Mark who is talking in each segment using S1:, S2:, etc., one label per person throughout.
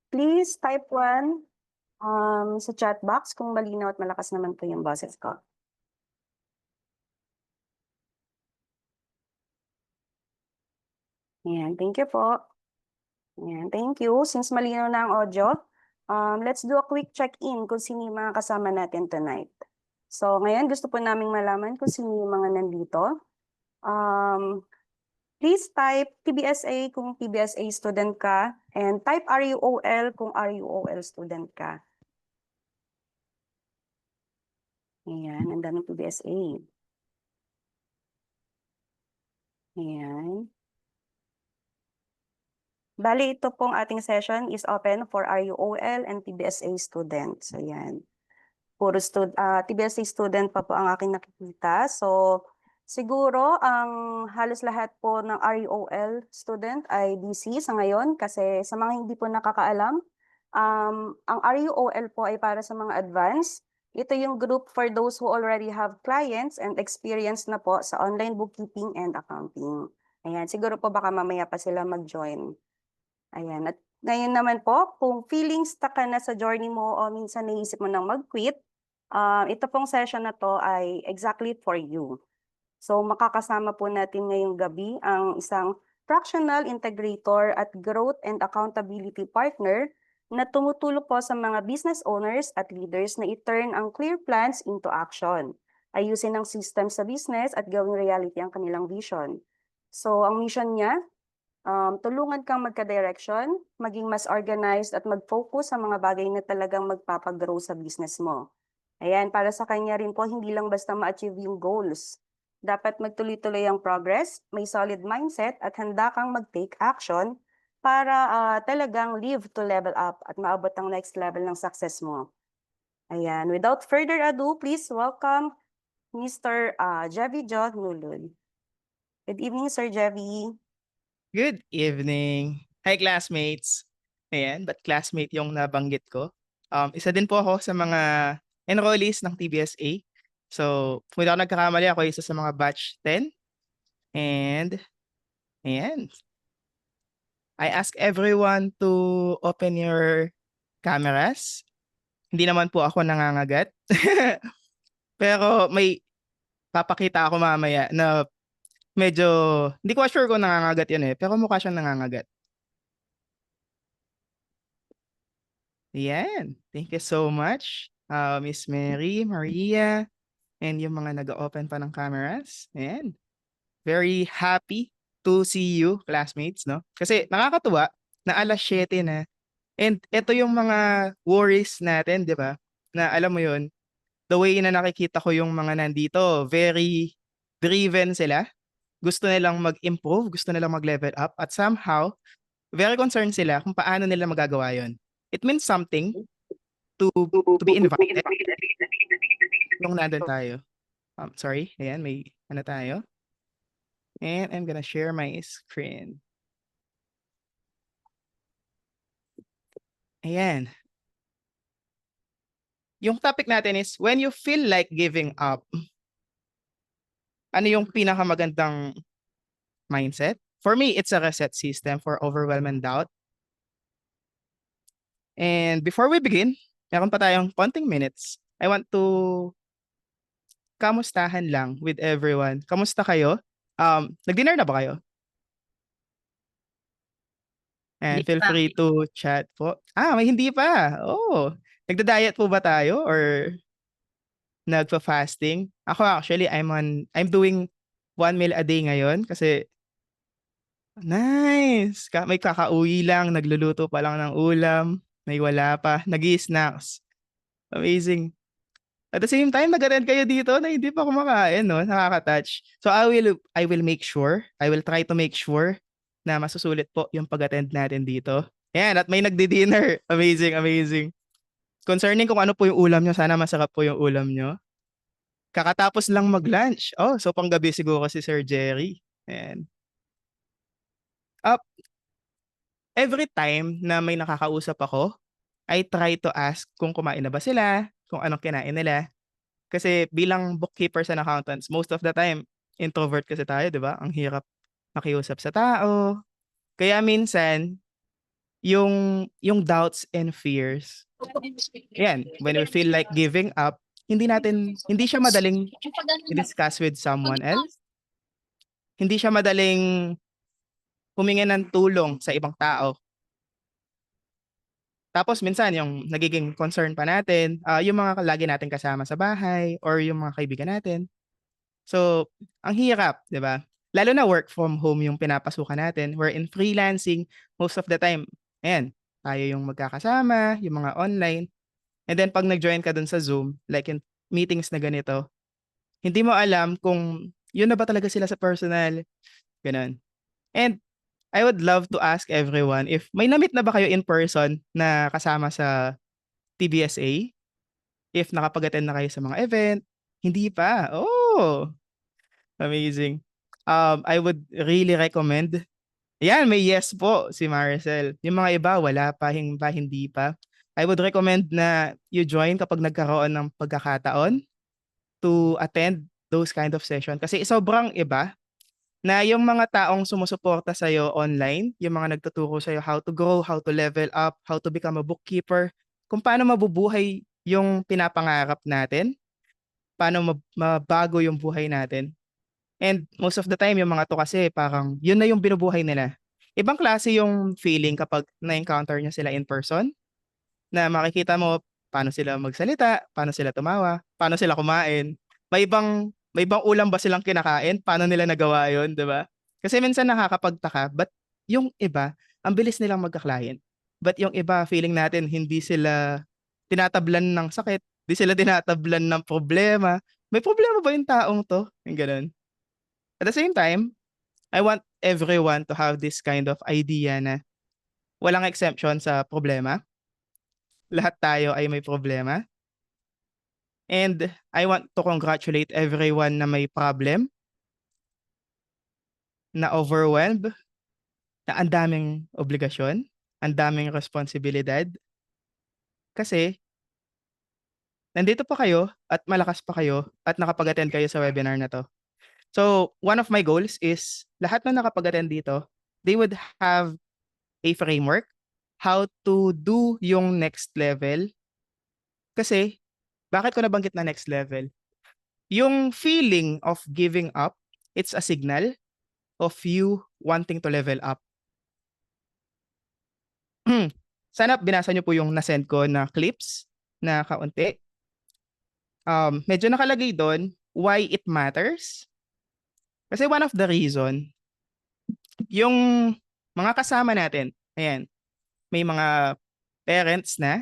S1: Please type 1 sa chat box kung malinaw at malakas naman po yung boses ko. Ayan, thank you po. Ayan, thank you. Since malinaw na ang audio, let's do a quick check-in kung sino yung mga kasama natin tonight. So ngayon gusto po naming malaman kung sino yung mga nandito. Please type PBSA kung PBSA student ka and type RUOL kung RUOL student ka. Ayan, ang daming PBSA. Ayan. Bali, ito pong ating session is open for RUOL and PBSA students. Ayan. Puro PBSA student pa po ang aking nakikita. So, siguro ang halos lahat po ng RUOL student ay DC sa ngayon kasi sa mga hindi po nakakaalam, ang RUOL po ay para sa mga advanced. Ito yung group for those who already have clients and experience na po sa online bookkeeping and accounting. Ayan, siguro po baka mamaya pa sila mag-join. Ayan, at ngayon naman po, kung feeling stuck ka na sa journey mo o minsan naisip mo nang mag-quit, ito pong session na to ay exactly for you. So makakasama po natin ngayong gabi ang isang fractional integrator at growth and accountability partner na tumutulong po sa mga business owners at leaders na i-turn ang clear plans into action. Ayusin ang system sa business at gawing reality ang kanilang vision. So ang mission niya, tulungan kang magka-direction, maging mas organized at mag-focus sa mga bagay na talagang magpapagrow sa business mo. Ayan, para sa kanya rin po, hindi lang basta ma-achieve yung goals. Dapat magtuloy-tuloy ang progress, may solid mindset at handa kang mag-take action para talagang live to level up at maabot ang next level ng success mo. Ayan, without further ado, please welcome Mr. Jevi John Nulud. Good evening, Sir Jevi.
S2: Good evening. Hi, classmates. Ayan, ba't classmate yung nabanggit ko? Isa din po ako sa mga enrollees ng TBSA. So, kung hindi ako nagkakamali, ako isa sa mga batch 10. And, ayan. I ask everyone to open your cameras. Hindi naman po ako nangangagat. Pero may papakita ako mamaya na medyo, hindi ko sure kung nangangagat yun pero mukha siyang nangangagat. Ayan. Thank you so much, Miss Mary, Maria, and yung mga nag-open pa ng cameras. Ayan. Very happy to see you, classmates, no? Kasi nakakatuwa na 7:00 na. And ito yung mga worries natin, di ba? Na alam mo yun, the way na nakikita ko yung mga nandito, very driven sila. Gusto nilang mag-improve, gusto nilang mag-level up, at somehow, very concerned sila kung paano nila magagawa yun. It means something to be invited nung nandun tayo. Sorry, ayan, may ano tayo. And I'm gonna share my screen. Ayan. Yung topic natin is, when you feel like giving up, ano yung pinakamagandang mindset? For me, it's a reset system for overwhelm and doubt. And before we begin, meron pa tayong konting minutes. I want to kamustahan lang with everyone. Kamusta kayo? Nag-dinner na ba kayo? And feel free to chat po. May hindi pa. Oh, nagda-diet po ba tayo or nagfa-fasting? Ako actually, I'm doing 1 meal a day ngayon kasi nice. May kakauwi lang, nagluluto pa lang ng ulam, may wala pa, nag-i-snacks. Amazing. At the same time, nag-attend kayo dito na hindi pa kumakain, no? Nakaka-touch. So I will make sure, I will try to make sure na masusulit po yung pag-attend natin dito. Ayan, at may nagdi-dinner. Amazing, amazing. Concerning kung ano po yung ulam nyo, sana masarap po yung ulam nyo. Kakatapos lang mag-lunch. Oh, so panggabi siguro si Sir Jerry. Ayan. Every time na may nakakausap ako, I try to ask kung kumain na ba sila, kung anong kinain nila. Kasi bilang bookkeepers and accountants, most of the time, introvert kasi tayo, di ba? Ang hirap makiusap sa tao. Kaya minsan, yung doubts and fears. Yan, when we feel like giving up, hindi siya madaling i-discuss with someone else. Hindi siya madaling humingi ng tulong sa ibang tao. Tapos minsan yung nagiging concern pa natin, yung mga lagi nating kasama sa bahay or yung mga kaibigan natin. So, ang hirap, 'di ba? Lalo na work from home yung pinapasukan natin. We're in freelancing most of the time. Ayan, tayo yung magkakasama, yung mga online. And then pag nag-join ka dun sa Zoom, like in meetings na ganito, hindi mo alam kung yun na ba talaga sila sa personal, ganun. And I would love to ask everyone if may na-meet na ba kayo in person na kasama sa TBSA? If nakapag-attend na kayo sa mga event? Hindi pa. Oh, amazing. I would really recommend. Yan, may yes po si Maricel. Yung mga iba, wala pa, hindi pa. I would recommend na you join kapag nagkaroon ng pagkakataon to attend those kind of session. Kasi sobrang iba na yung mga taong sumusuporta sa'yo online, yung mga nagtuturo sa'yo how to grow, how to level up, how to become a bookkeeper, kung paano mabubuhay yung pinapangarap natin, paano mabago yung buhay natin. And most of the time, yung mga to kasi parang yun na yung binubuhay nila. Ibang klase yung feeling kapag na-encounter nyo sila in person, na makikita mo paano sila magsalita, paano sila tumawa, paano sila kumain. May ibang ulam ba silang kinakain? Paano nila nagawa 'yon, 'di ba? Kasi minsan nakakapagtaka, but yung iba, ang bilis nilang magka-client. But yung iba, feeling natin hindi sila tinatablan ng sakit, hindi sila tinatablan ng problema. May problema ba yung taong 'to? Yung gano'n. At the same time, I want everyone to have this kind of idea na walang exemption sa problema. Lahat tayo ay may problema. And I want to congratulate everyone na may problem, na overwhelmed, na ang daming obligasyon, ang daming responsibilidad. Kasi nandito pa kayo at malakas pa kayo at nakapag-attend kayo sa webinar na 'to. So, one of my goals is lahat ng nakapag-attend dito, they would have a framework how to do yung next level. Kasi bakit ko nabanggit na next level? Yung feeling of giving up, it's a signal of you wanting to level up. Sana binasa niyo po yung na-send ko na clips na kaunti. Medyo nakalagay doon why it matters. Kasi one of the reason, yung mga kasama natin, ayan, may mga parents na,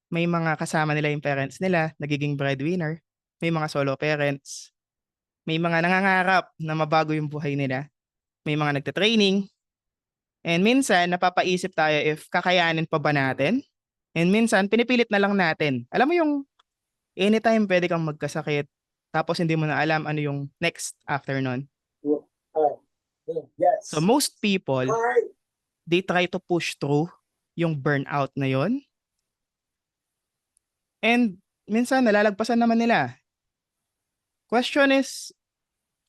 S2: may mga kasama nila yung parents nila, nagiging breadwinner, may mga solo parents, may mga nangangarap na mabago yung buhay nila, may mga nagte-training, and minsan napapaisip tayo if kakayanin pa ba natin, and minsan pinipilit na lang natin. Alam mo yung anytime pwede kang magkasakit, tapos hindi mo na alam ano yung next after nun. So
S3: Yes.
S2: most people,
S3: Hi.
S2: they try to push through yung burnout na yon. And minsan nalalagpasan naman nila. Question is,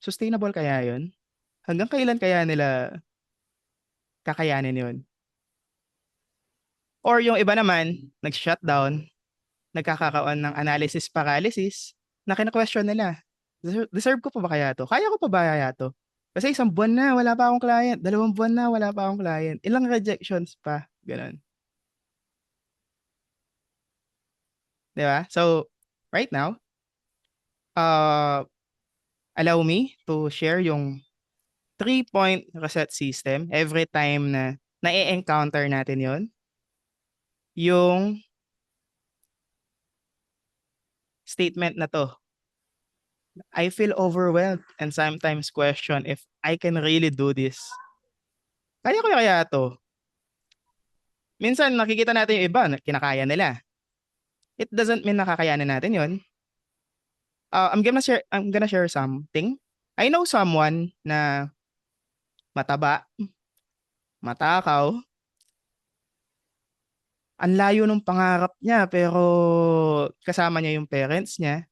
S2: sustainable kaya yun? Hanggang kailan kaya nila kakayanin yun? Or yung iba naman, nag-shutdown, nagkakaroon ng analysis paralysis, na kina-question nila, deserve ko pa ba kaya to? Kaya ko pa ba kaya to? Kasi 1 buwan na, wala pa akong client. 2 buwan na, wala pa akong client. Ilang rejections pa, ganun. 'Di ba? So, right now, uh, allow me to share yung 3-point reset system every time na na-e-encounter natin yon. Yung statement na 'to, I feel overwhelmed and sometimes question if I can really do this. Kaya ko kaya 'to? Minsan nakikita natin yung iba na kinakaya nila. It doesn't mean na kakayanin natin yon. I'm gonna share something. I know someone na mataba, matakaw, ang layo ng pangarap niya pero kasama niya yung parents niya.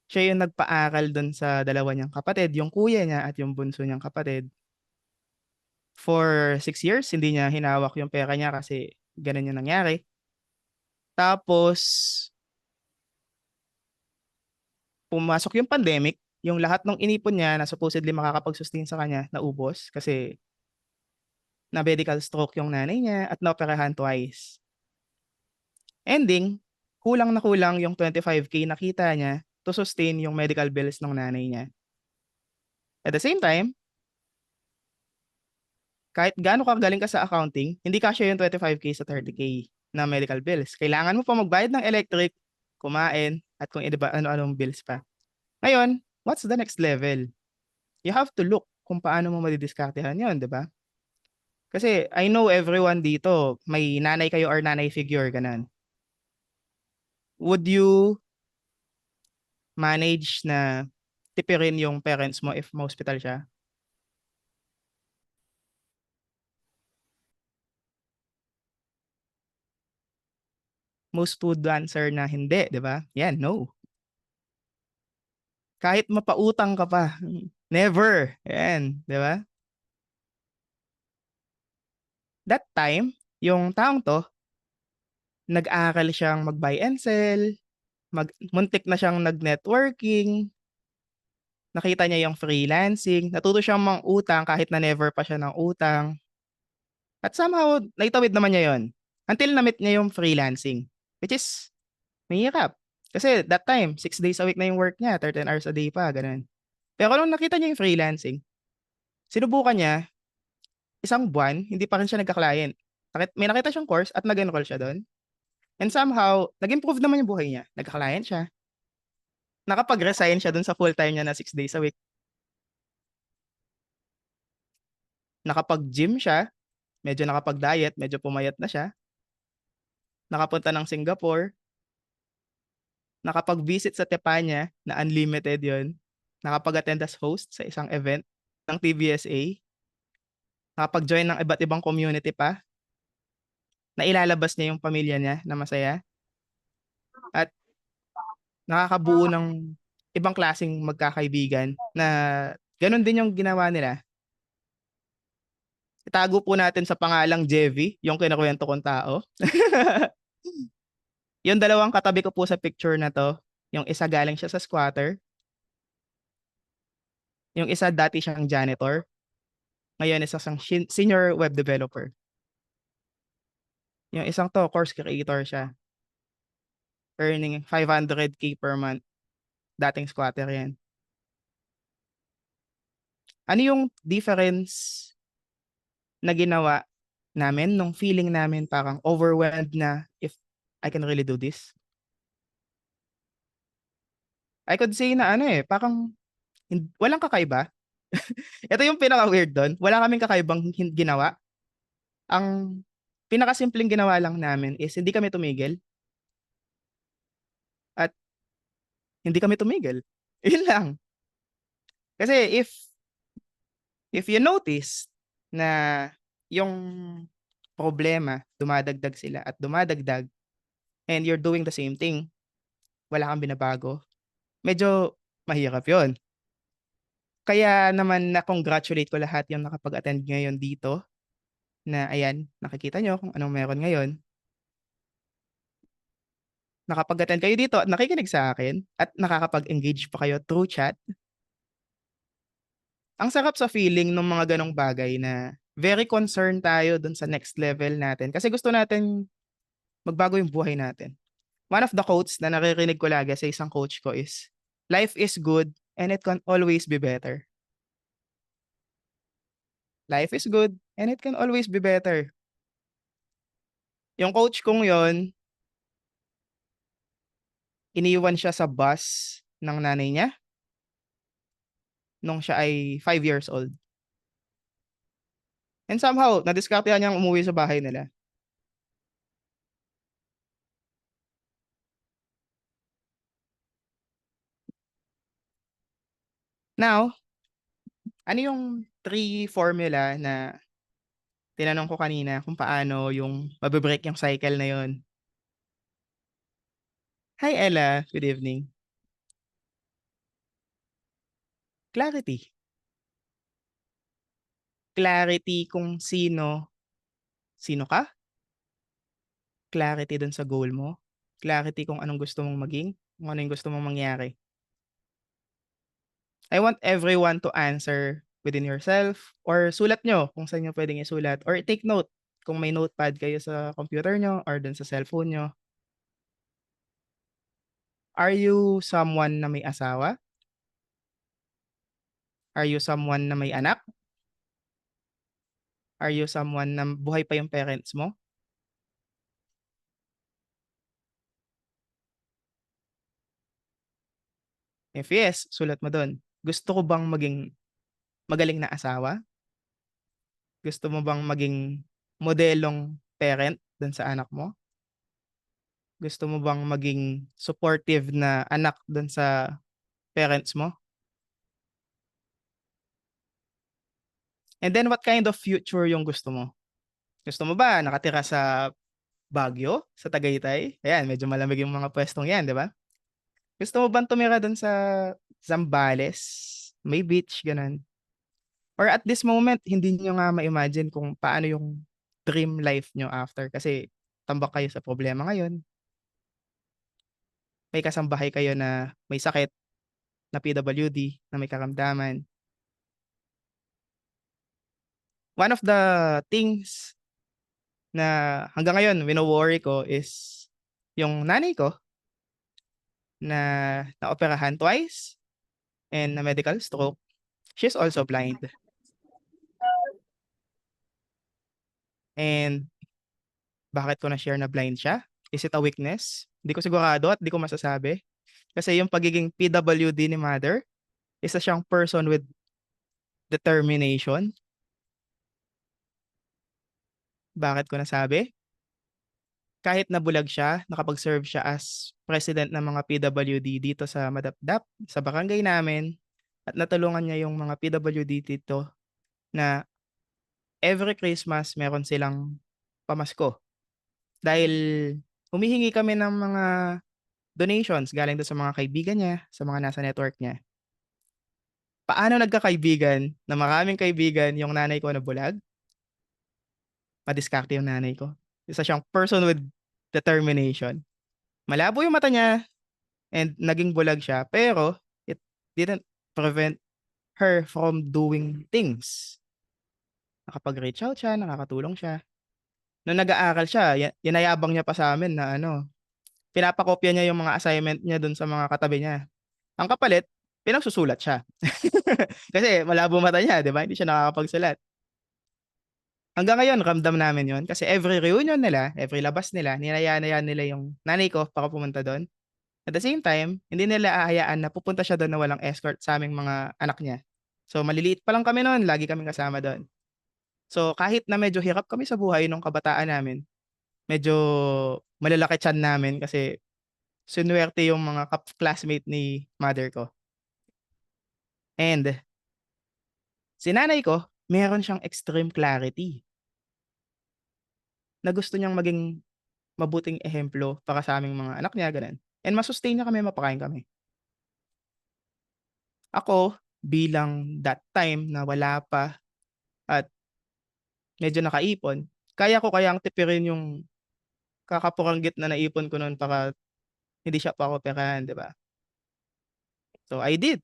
S2: Siya yung nagpaaral dun sa dalawa niyang kapatid, yung kuya niya at yung bunso niyang kapatid. for 6 years, hindi niya hinawak yung pera niya kasi ganun yung nangyari. Tapos, pumasok yung pandemic, yung lahat ng inipon niya na supposedly makakapag-sustain sa kanya, naubos kasi na medical stroke yung nanay niya at naoperahan twice. Ending, kulang na kulang yung 25K na kita niya to sustain yung medical bills ng nanay niya. At the same time, kahit gaano ka galing ka sa accounting, hindi kasya yung 25K sa 30K na medical bills. Kailangan mo pa magbayad ng electric, kumain, at kung iba ano-anong bills pa. Ngayon, what's the next level? You have to look kung paano mo madidiskartehan yun, di ba? Kasi I know everyone dito, may nanay kayo or nanay figure, ganun. Would you manage na tipirin yung parents mo if ma-hospital siya? Most would answer na hindi, di ba? Yan, no. Kahit mapautang ka pa, never. Yan, di ba? That time, yung taong to, nag-aaral siyang mag-buy and sell, muntik na siyang nag-networking, nakita niya yung freelancing, natuto siyang mang-utang kahit na never pa siya ng utang. At somehow, naitawid naman niya yon until na-meet niya yung freelancing, which is mahirap. Kasi that time, 6 days a week na yung work niya, 13 hours a day pa, ganun. Pero nung nakita niya yung freelancing, sinubukan niya, isang buwan, hindi pa rin siya nagka-client. May nakita siyang course at nag-enroll siya doon. And somehow, nag-improve naman yung buhay niya. Nagka-client siya. Nakapag-resign siya doon sa full-time niya na 6 days a week. Nakapag-gym siya. Medyo nakapag-diet. Medyo pumayat na siya. Nakapunta ng Singapore. Nakapag-visit sa Tepanya na unlimited yon. Nakapag-attend as host sa isang event ng TBSA. Nakapag-join ng iba't ibang community pa. Na ilalabas niya yung pamilya niya na masaya. At nakakabuo ng ibang klaseng magkakaibigan na ganun din yung ginawa nila. Itago po natin sa pangalang Jevi, yung kinukuwento kong tao. Yung dalawang katabi ko po sa picture na to, yung isa galing siya sa squatter, yung isa dati siyang janitor, ngayon isa siyang senior web developer. Yung isang to, course creator siya, earning 500K per month, dating squatter yan. Ano yung difference na ginawa namin nung feeling namin parang overwhelmed na if I can really do this? I could say na ano parang walang kakaiba. Ito yung pinaka-weird do'n, wala kaming kakaibang ginawa. Ang pinakasimpleng ginawa lang namin is hindi kami tumigil at hindi kami tumigil. Yun lang. Kasi if you notice na yung problema dumadagdag sila at dumadagdag and you're doing the same thing, wala kang binabago, medyo mahirap yun. Kaya naman na-congratulate ko lahat yung nakapag-attend ngayon dito na ayan, nakikita niyo kung anong meron ngayon. Nakapag-attend kayo dito at nakikinig sa akin at nakakapag-engage pa kayo through chat. Ang sarap sa feeling ng mga ganong bagay na very concerned tayo dun sa next level natin kasi gusto natin magbago yung buhay natin. One of the quotes na naririnig ko lagi sa isang coach ko is, "Life is good and it can always be better." Life is good and it can always be better. Yung coach kong yon, iniwan siya sa bus ng nanay niya nung siya ay 5 years old. And somehow, nadiskartehan niyang umuwi sa bahay nila. Now, ano yung three formula na tinanong ko kanina kung paano yung mabe-break yung cycle na yun? Hi Ella, good evening. Clarity. clarity kung sino ka, clarity dun sa goal mo, clarity kung anong gusto mong maging, kung ano yung gusto mong mangyari. I want everyone to answer within yourself or sulat nyo kung saan nyo pwedeng isulat or take note kung may notepad kayo sa computer nyo or dun sa cellphone nyo. Are you someone na may asawa? Are you someone na may anak? Are you someone na buhay pa yung parents mo? If yes, sulat mo dun. Gusto ko bang maging magaling na asawa? Gusto mo bang maging modelong parent dun sa anak mo? Gusto mo bang maging supportive na anak dun sa parents mo? And then what kind of future yung gusto mo? Gusto mo ba nakatira sa Baguio, sa Tagaytay? Ayan, medyo malamig yung mga pwestong yan, di ba? Gusto mo bang tumira dun sa Zambales? May beach, ganun. Or at this moment, hindi nyo nga ma-imagine kung paano yung dream life nyo after kasi tambak kayo sa problema ngayon. May kasambahay kayo na may sakit, na PWD, na may karamdaman. One of the things na hanggang ngayon wino-worry ko is yung nanay ko na naoperahan twice and na medical stroke. She's also blind. And bakit ko na-share na blind siya? Is it a weakness? Hindi ko sigurado at di ko masasabi. Kasi yung pagiging PWD ni mother, isa siyang person with determination. Bakit ko nasabi? Kahit nabulag siya, nakapag-serve siya as president ng mga PWD dito sa Madapdap, sa barangay namin, at natulungan niya yung mga PWD dito na every Christmas meron silang pamasko. Dahil humihingi kami ng mga donations galing doon sa mga kaibigan niya, sa mga nasa network niya. Paano nagkakaibigan na maraming kaibigan yung nanay ko na bulag? Madiskarte yung nanay ko. Isa siyang person with determination. Malabo yung mata niya and naging bulag siya, pero it didn't prevent her from doing things. Nakapag-reach out siya, nakakatulong siya. Nung nag-aaral siya, yanayabang niya pa sa amin na pinapakopya niya yung mga assignment niya dun sa mga katabi niya. Ang kapalit, pinagsusulat siya. Kasi malabo mata niya, di ba? Hindi siya nakakapagsulat. Hanggang ngayon, ramdam namin yon kasi every reunion nila, every labas nila, ninayaan nila yung nanay ko para pumunta doon. At the same time, hindi nila aahayaan na pupunta siya doon na walang escort sa aming mga anak niya. So maliliit pa lang kami noon, lagi kaming kasama doon. So kahit na medyo hirap kami sa buhay nung kabataan namin, medyo malalaki tiyan namin kasi sinuwerte yung mga classmate ni mother ko. And si nanay ko, meron siyang extreme clarity na gusto niyang maging mabuting ehemplo para sa aming mga anak niya, ganun. And masustain niya kami, mapakain kami. Ako, bilang that time na wala pa at medyo nakaipon, kaya ko kayang tipirin yung kakapuranggit na naipon ko noon para hindi siya pa-operahan, di ba? So, I did.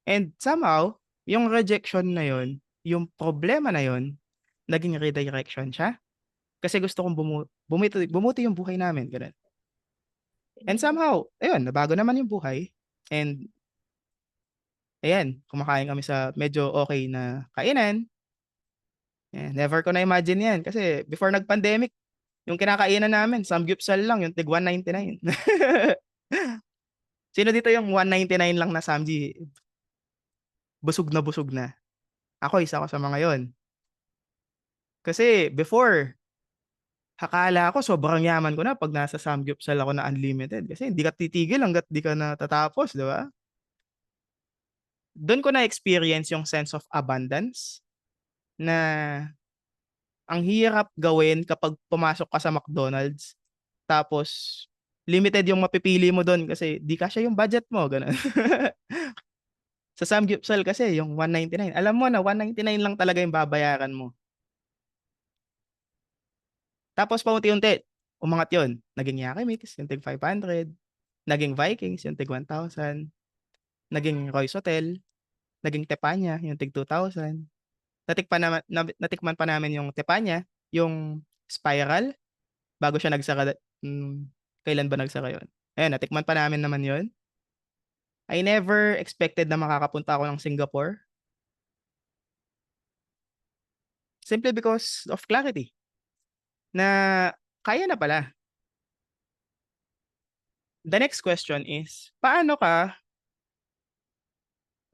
S2: And somehow, yung rejection na yon, yung problema na yon, naging redirection siya. Kasi gusto kong bumuti yung buhay namin, ganun. And somehow, ayun, nabago naman yung buhay. And ayan, kumakain kami sa medyo okay na kainan. Yan, never ko na-imagine yan. Kasi before nag-pandemic, yung kinakainan namin, samgyupsal lang, yung tig 199. Sino dito yung 199 lang na samji? Busog na busog na. Ako, isa ko sa mga yon. Kasi before, akala ko sobrang yaman ko na pag nasa samgyupsal ako na unlimited. Kasi hindi ka titigil hanggat di ka natatapos, di ba? Doon ko na-experience yung sense of abundance na ang hirap gawin kapag pumasok ka sa McDonald's tapos limited yung mapipili mo doon kasi di kasya yung budget mo, gano'n. Sa Samgyeopsal kasi yung 199. Alam mo na 199 lang talaga yung babayaran mo. Tapos paunti-unti, umangat yun. Naging Yakimix, yung tig 500. Naging Vikings, yung tig 1,000. Naging Royce Hotel. Naging Tepanya, yung tig 2,000. Natikman pa namin yung Tepanya, yung Spiral, bago siya nagsara. Kailan ba nagsara yun? Ayun, natikman pa namin naman yun. I never expected na makakapunta ako ng Singapore. Simply because of clarity. Na kaya na pala. The next question is, paano ka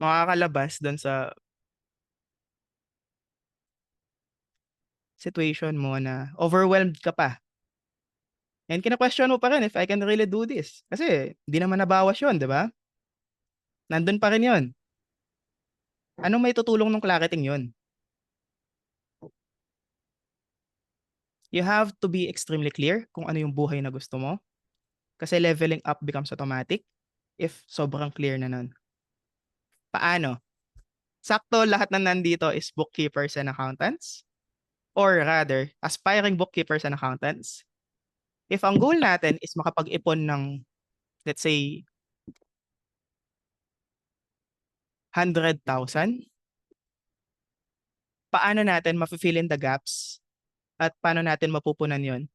S2: makakalabas doon sa situation mo na overwhelmed ka pa? And kina-question mo pa rin if I can really do this. Kasi di naman nabawas yun, di ba? Nandun pa rin yun. Anong may tutulong ng clarity yun? You have to be extremely clear kung ano yung buhay na gusto mo. Kasi leveling up becomes automatic if sobrang clear na nun. Paano? Sakto lahat na nandito is bookkeepers and accountants? Or rather, aspiring bookkeepers and accountants? If ang goal natin is makapag-ipon ng, let's say, 100,000, paano natin mafe-fill in the gaps at paano natin mapupunan yon?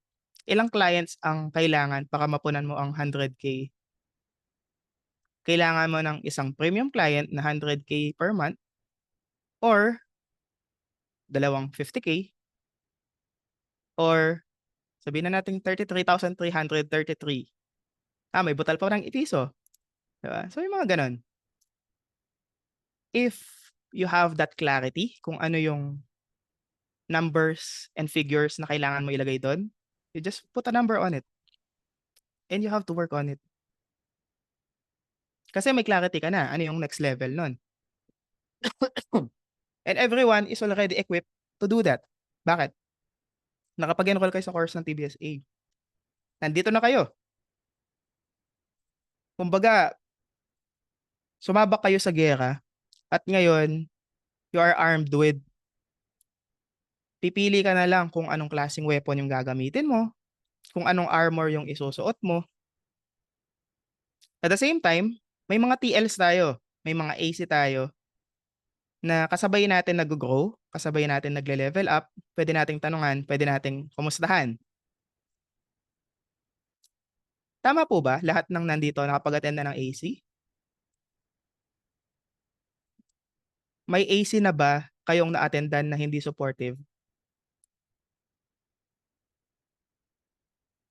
S2: Ilang clients ang kailangan para mapunan mo ang 100K? Kailangan mo ng isang premium client na 100K per month or dalawang 50K or sabihin na natin 33,333. May butal pa ng ipiso. Diba? So, yung mga ganun. If you have that clarity kung ano yung numbers and figures na kailangan mo ilagay doon, you just put a number on it. And you have to work on it. Kasi may clarity ka na. Ano yung next level nun? And everyone is already equipped to do that. Bakit? Nakapag-enroll kayo sa course ng TBSA. Nandito na kayo. Kumbaga, sumabak kayo sa gera at ngayon, you are armed with, pipili ka na lang kung anong klaseng weapon yung gagamitin mo, kung anong armor yung isusuot mo. At the same time, may mga TLs tayo, may mga AC tayo na kasabay natin nag-grow, kasabay natin nagle-level up, pwede nating tanungan, pwede nating kumustahan. Tama po ba lahat ng nandito nakapag-attend na ng AC? May AC na ba kayong na-attendan na hindi supportive?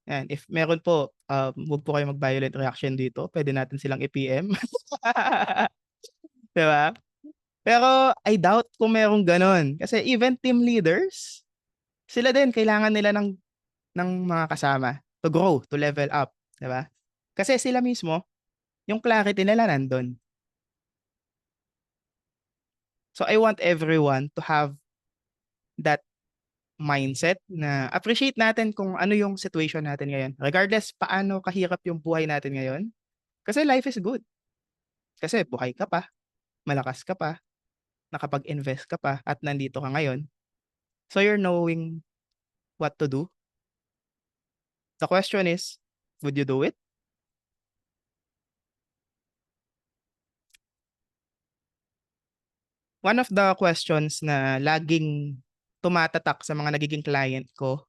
S2: Yan, if meron po, huwag po kayo mag-violent reaction dito. Pwede natin silang i-PM. Di ba? Pero I doubt kung merong ganon. Kasi even team leaders, sila din kailangan nila ng mga kasama to grow, to level up. Di ba? Kasi sila mismo, yung clarity nila nandun. So I want everyone to have that mindset na appreciate natin kung ano yung situation natin ngayon. Regardless paano kahirap yung buhay natin ngayon. Kasi life is good. Kasi buhay ka pa, malakas ka pa, nakapag-invest ka pa, at nandito ka ngayon. So you're knowing what to do. The question is, would you do it? One of the questions na laging tumatatak sa mga nagiging client ko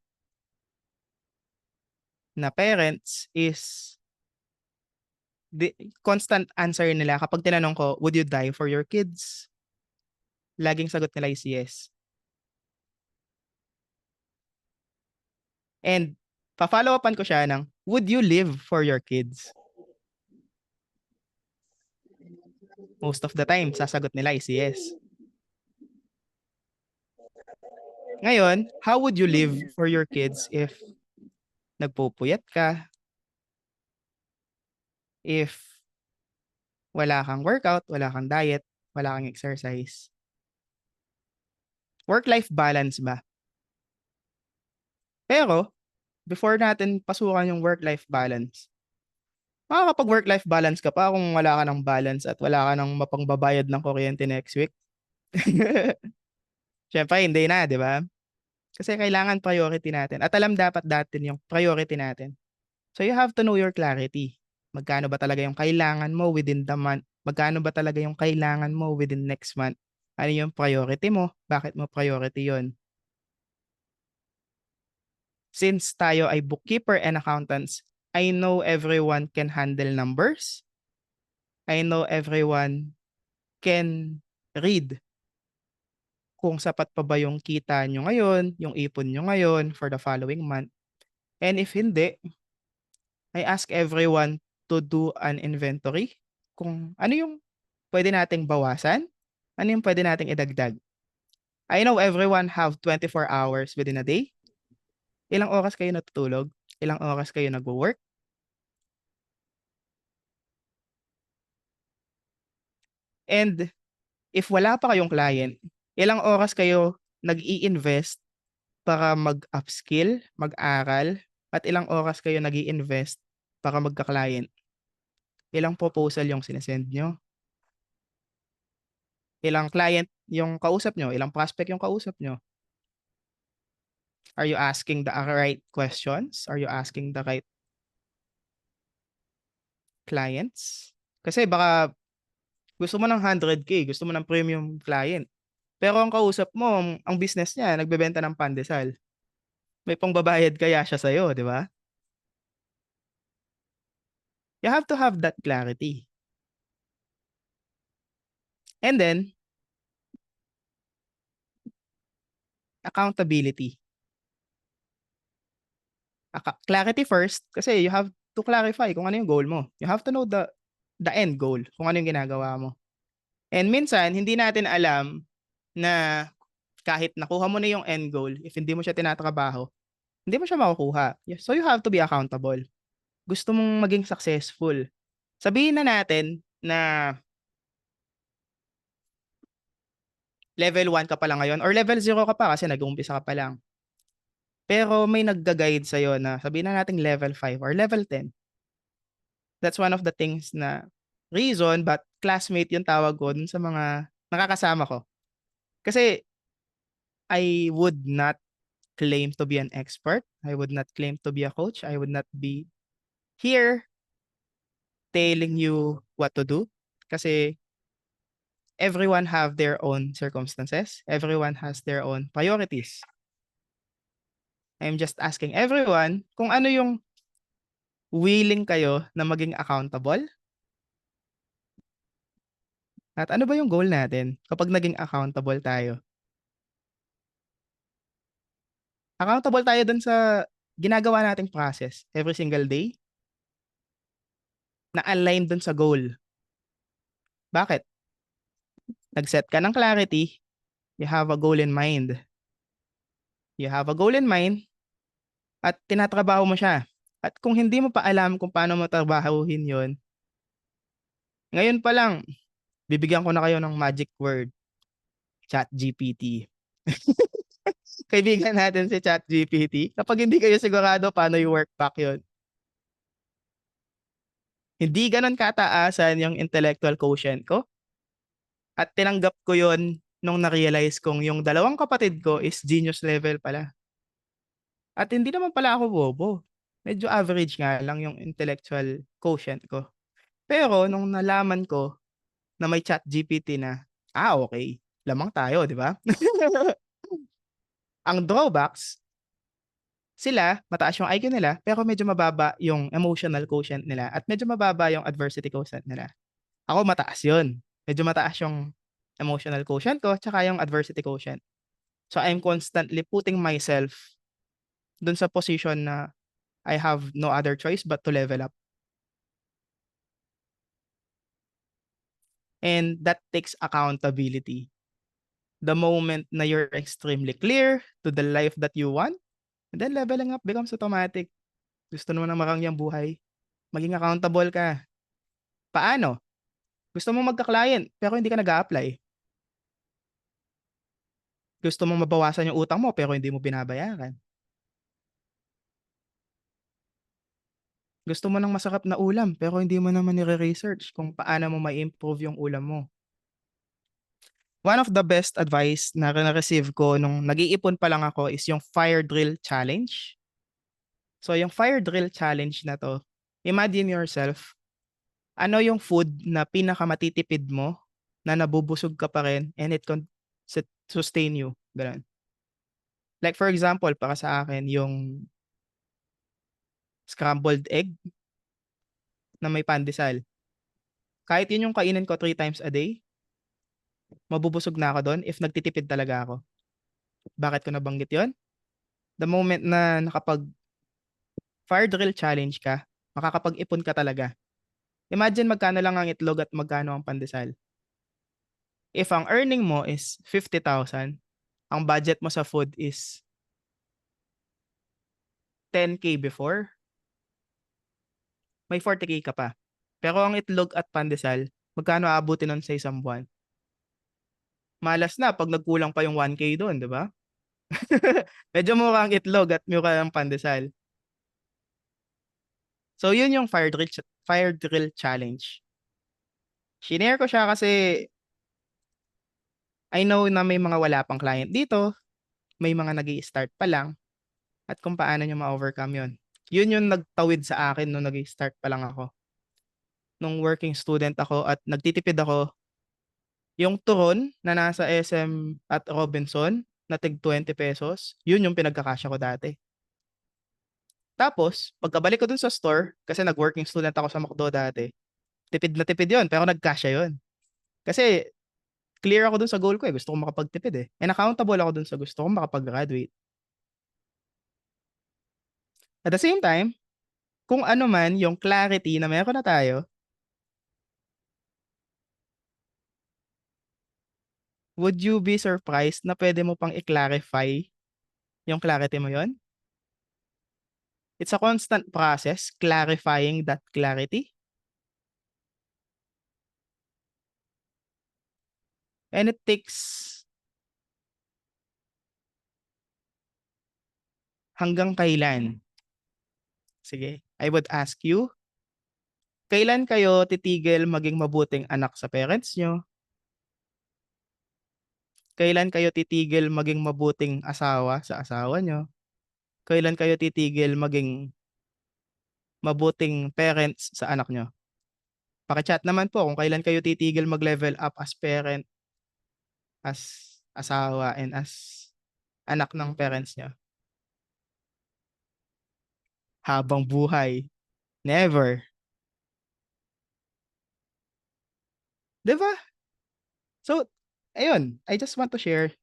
S2: na parents is the constant answer nila kapag tinanong ko, would you die for your kids? Laging sagot nila is yes. And pa-follow upan ko siya ng, would you live for your kids? Most of the time, sasagot nila is yes. Ngayon, how would you live for your kids if nagpupuyat ka, if wala kang workout, wala kang diet, wala kang exercise? Work-life balance ba? Pero, before natin pasukan yung work-life balance, Makakapag-work-life balance ka pa kung wala ka ng balance at wala ka ng mapangbabayad ng kuryente next week. Siyempre, hindi na, di ba? Kasi kailangan priority natin. At alam dapat natin yung priority natin. So you have to know your clarity. Magkano ba talaga yung kailangan mo within the month? Magkano ba talaga yung kailangan mo within next month? Ano yung priority mo? Bakit mo priority yon? Since tayo ay bookkeeper and accountants, I know everyone can handle numbers. I know everyone can read kung sapat pa ba yung kita nyo ngayon, yung ipon nyo ngayon for the following month. And if hindi, I ask everyone to do an inventory kung ano yung pwede nating bawasan, ano yung pwede nating idagdag. I know everyone have 24 hours within a day. Ilang oras kayo natutulog? Ilang oras kayo nagwo-work? And if wala pa kayong client, ilang oras kayo nag-i-invest para mag-upskill, mag-aral, at ilang oras kayo nag-i-invest para magka-client? Ilang proposal yung sinesend nyo? Ilang client yung kausap nyo? Ilang prospect yung kausap nyo? Are you asking the right questions? Are you asking the right clients? Kasi baka gusto mo ng 100K, gusto mo ng premium client. Pero ang kausap mo, ang business niya, nagbebenta ng pandesal. May pangbabayad kaya siya sa'yo, di ba? You have to have that clarity. And then, accountability. Clarity first, kasi you have to clarify kung ano yung goal mo. You have to know the end goal, kung ano yung ginagawa mo. And minsan, hindi natin alam na kahit nakuha mo na yung end goal, if hindi mo siya tinatrabaho, hindi mo siya makukuha. So you have to be accountable. Gusto mong maging successful. Sabihin na natin na level 1 ka pa lang ngayon or level 0 ka pa kasi nag-uumpisa ka pa lang. Pero may nagga-guide sa'yo na sabihin na natin level 5 or level 10. That's one of the things na reason but classmate yung tawag ko dun sa mga nakakasama ko. Kasi I would not claim to be an expert. I would not claim to be a coach. I would not be here telling you what to do. Kasi everyone have their own circumstances. Everyone has their own priorities. I'm just asking everyone kung ano yung willing kayo na maging accountable at ano ba yung goal natin kapag naging accountable tayo. Accountable tayo dun sa ginagawa nating process every single day na align dun sa goal. Bakit? Nag-set ka ng clarity, you have a goal in mind. You have a goal in mind at tinatrabaho mo siya. At kung hindi mo pa alam kung paano mo trabahuhin yon, ngayon pa lang, bibigyan ko na kayo ng magic word, ChatGPT. Kaibigan natin si ChatGPT. Kapag hindi kayo sigurado paano i-work back yun, hindi ganun kataasan yung intellectual quotient ko. At tinanggap ko yon nung na-realize kong yung dalawang kapatid ko is genius level pala. At hindi naman pala ako bobo. Medyo average nga lang yung intellectual quotient ko. Pero nung nalaman ko na may ChatGPT na, okay, lamang tayo, di ba? Ang drawbacks, sila, mataas yung IQ nila, pero medyo mababa yung emotional quotient nila at medyo mababa yung adversity quotient nila. Ako mataas yun. Medyo mataas yung emotional quotient ko tsaka yung adversity quotient. So I'm constantly putting myself dun sa position na I have no other choice but to level up. And that takes accountability. The moment na you're extremely clear to the life that you want, and then leveling up becomes automatic. Gusto mo ng marangyang buhay, maging accountable ka. Paano? Gusto mo magka-client pero hindi ka nag-a-apply. Gusto mo mabawasan yung utang mo pero hindi mo binabayaran. Gusto mo ng masarap na ulam pero hindi mo naman nire-research kung paano mo mai-improve yung ulam mo. One of the best advice na na-receive ko nung nag-iipon pa lang ako is yung fire drill challenge. So yung fire drill challenge na 'to, imagine yourself, ano yung food na pinakamatitipid mo na nabubusog ka pa rin and it can sustain you, gano'n. Like for example, para sa akin yung scrambled egg na may pandesal. Kahit yun yung kainin ko 3 times a day, mabubusog na ako dun if nagtitipid talaga ako. Bakit ko nabanggit yun? The moment na nakapag-fire drill challenge ka, makakapag-ipon ka talaga. Imagine magkano lang ang itlog at magkano ang pandesal. If ang earning mo is 50,000, ang budget mo sa food is 10K before, may 40K ka pa. Pero ang itlog at pandesal, magkano aabutin nun sa isang buwan? Malas na 'pag nagkulang pa yung 1K dun, 'di ba? Medyo mura ang itlog at mura ang pandesal. So yun yung fire drill challenge. Shinare ko siya kasi I know na may mga wala pang client dito, may mga nag-i-start pa lang at kung paano niyo ma-overcome yun. Yun yung nagtawid sa akin nung nag-i-start pa lang ako. Nung working student ako at nagtitipid ako, yung turon na nasa SM at Robinson na tig ₱20, yun yung pinagkakasya ko dati. Tapos pagkabalik ko dun sa store, kasi nag-working student ako sa McDo dati, tipid na tipid yun pero nagkasya yun. Kasi clear ako dun sa goal ko, eh, gusto kong makapagtipid, eh, and accountable ako dun sa gusto kong makapag-graduate. At the same time, kung ano man yung clarity na meron na tayo, would you be surprised na puwede mo pang i-clarify yung clarity mo yun? It's a constant process clarifying that clarity, and it takes hanggang kailan? Sige, I would ask you, kailan kayo titigil maging mabuting anak sa parents niyo? Kailan kayo titigil maging mabuting asawa sa asawa niyo? Kailan kayo titigil maging mabuting parents sa anak niyo? Paki-chat naman po kung kailan kayo titigil mag-level up as parent, as asawa, and as anak ng parents niyo. Habang buhay, never. 'Di ba? So, ayun, I just want to share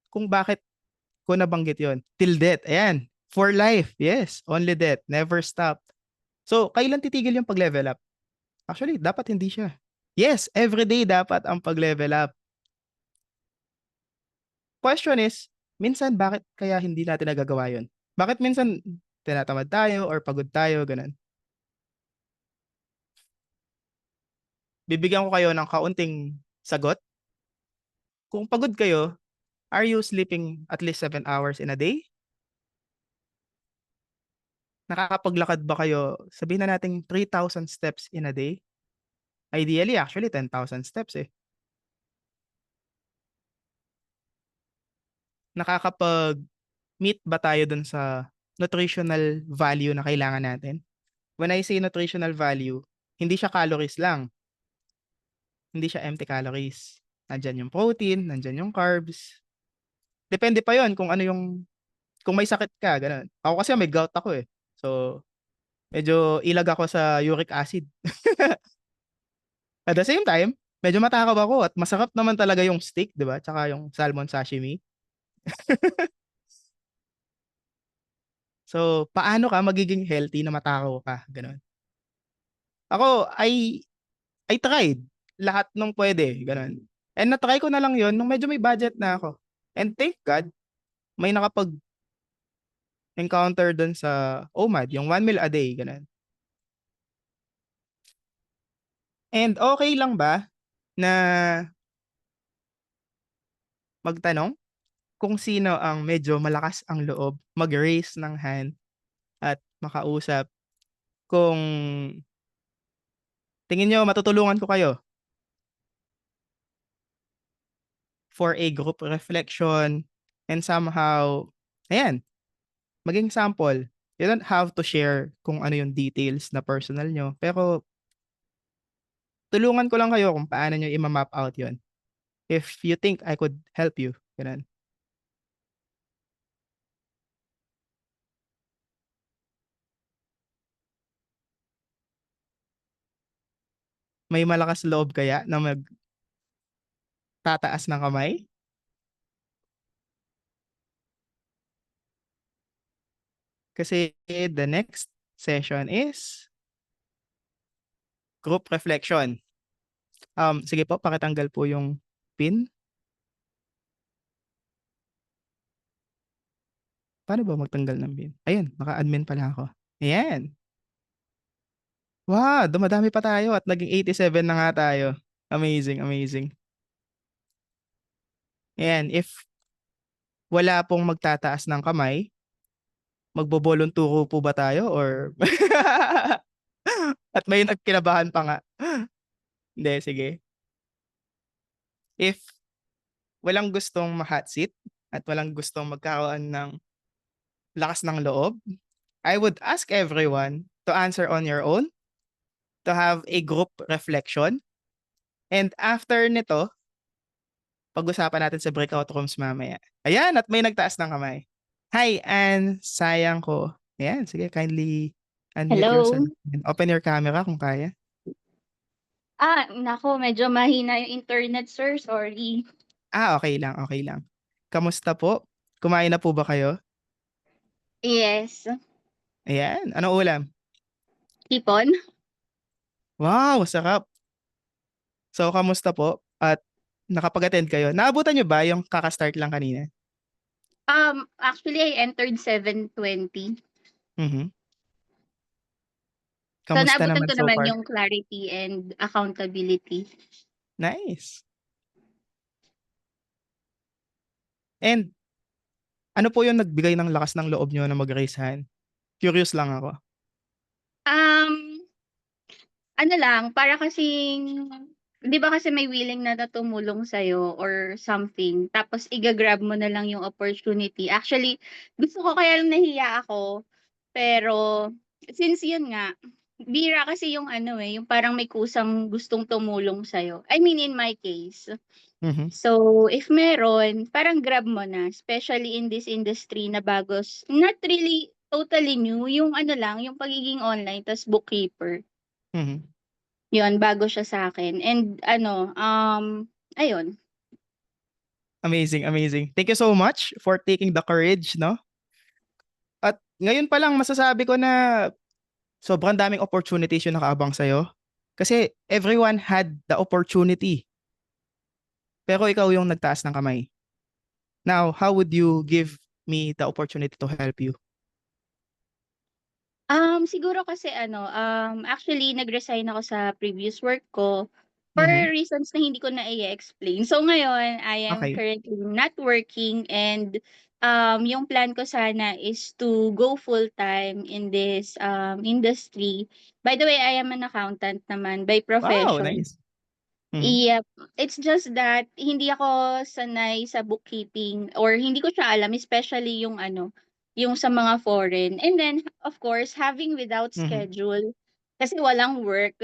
S2: kung bakit ko nabanggit yon. Till death, ayan. For life, yes, only death, never stop. So, kailan titigil yung pag-level up? Actually, dapat hindi siya. Yes, everyday dapat ang pag-level up. Question is, minsan bakit kaya hindi natin nagagawa yun? Bakit minsan tinatamad tayo or pagod tayo, gano'n? Bibigyan ko kayo ng kaunting sagot. Kung pagod kayo, are you sleeping at least 7 hours in a day? Nakakapaglakad ba kayo, sabihin na nating 3,000 steps in a day? Ideally, actually 10,000 steps, eh. Nakakapag-meet ba tayo dun sa nutritional value na kailangan natin? When I say nutritional value, hindi siya calories lang, hindi siya empty calories. Nandiyan yung protein, nandiyan yung carbs. Depende pa yon kung ano yung kung may sakit ka, gano'n. Ako kasi may gout ako, eh. So, medyo ilag ako sa uric acid. At the same time, medyo matakaw ako at masarap naman talaga yung steak, 'di ba, tsaka yung salmon sashimi. So, paano ka magiging healthy na matakaw ka, gano'n. Ako, I tried lahat nung puwede, gano'n. And na-try ko na lang 'yun nung medyo may budget na ako. And thank God, may nakapag-encounter dun sa OMAD, yung 1 meal a day, gano'n. And okey lang ba na magtanong kung sino ang medyo malakas ang loob mag-raise ng hand at makausap kung tingin niyo matutulungan ko kayo for a group reflection and somehow, ayan, maging sample. You don't have to share kung ano yung details na personal nyo, pero tulungan ko lang kayo kung paano nyo i-map out yon. If you think I could help you, ganun. May malakas loob kaya na magtataas ng kamay? Kasi the next session is group reflection. Sige po, pakitanggal po yung pin. Paano ba magtanggal ng pin? Ayun, naka-admin pala ako. Ayan. Wow, dumadami pa tayo at naging 87 na nga tayo. Amazing, amazing. Ayan, if wala pong magtataas ng kamay, magbo-volunturo po ba tayo or at may nagkinabahan pa nga. Hindi, sige. If walang gustong ma-hot seat at walang gustong magkaroon ng lakas ng loob, I would ask everyone to answer on your own, to have a group reflection. And after nito, pag-usapan natin sa breakout rooms mamaya. Ayan, at may nagtaas ng kamay. Hi, Anne. Sayang ko. Ayan, sige, kindly unmute yourself
S3: Hello.
S2: and open your camera kung kaya.
S3: Naku, medyo mahina yung internet, sir. Sorry.
S2: Okay lang, okay lang. Kamusta po? Kumain na po ba kayo?
S3: Yes.
S2: Ayan, anong ulam?
S3: Hipon?
S2: Wow, sarap. So, kamusta po? At nakapag-attend kayo? Naabutan nyo ba yung kaka-start lang kanina?
S3: Actually, I entered 7:20.
S2: Mhm.
S3: So,
S2: Kamusta
S3: naabutan
S2: naman
S3: ko
S2: so
S3: naman
S2: far?
S3: yung clarity and accountability.
S2: Nice. And ano po yung nagbigay ng lakas ng loob nyo na mag-raise hand? Curious lang ako.
S3: Um, ano lang, para kasing, di ba kasi may willing na tumulong sa'yo or something, tapos igagrab mo na lang yung opportunity. Actually, gusto ko kaya lang nahiya ako, pero since yun nga, bira kasi yung ano yung parang may kusang gustong tumulong sa'yo. I mean, in my case.
S2: Mhm.
S3: So, if meron, parang grab mo na, especially in this industry na bagos, not really totally new, yung ano lang, yung pagiging online, tas bookkeeper.
S2: Mhm.
S3: Yun, bago siya sa akin. And ano, ayun.
S2: Amazing, amazing. Thank you so much for taking the courage, no? At ngayon pa lang masasabi ko na sobrang daming opportunities yung nakaabang sa'yo. Kasi everyone had the opportunity. Pero ikaw yung nagtaas ng kamay. Now, how would you give me the opportunity to help you?
S3: Siguro kasi ano, actually nag-resign ako sa previous work ko for
S2: Mhm.
S3: reasons na hindi ko na i-explain. So ngayon, I am
S2: Okay.
S3: currently not working and yung plan ko sana is to go full-time in this industry. By the way, I am an accountant naman by
S2: Wow,
S3: profession.
S2: nice. Mhm.
S3: Yep. It's just that hindi ako sanay sa bookkeeping or hindi ko siya alam, especially yung ano, yung sa mga foreign. And then, of course, having without
S2: Mhm.
S3: schedule kasi walang work.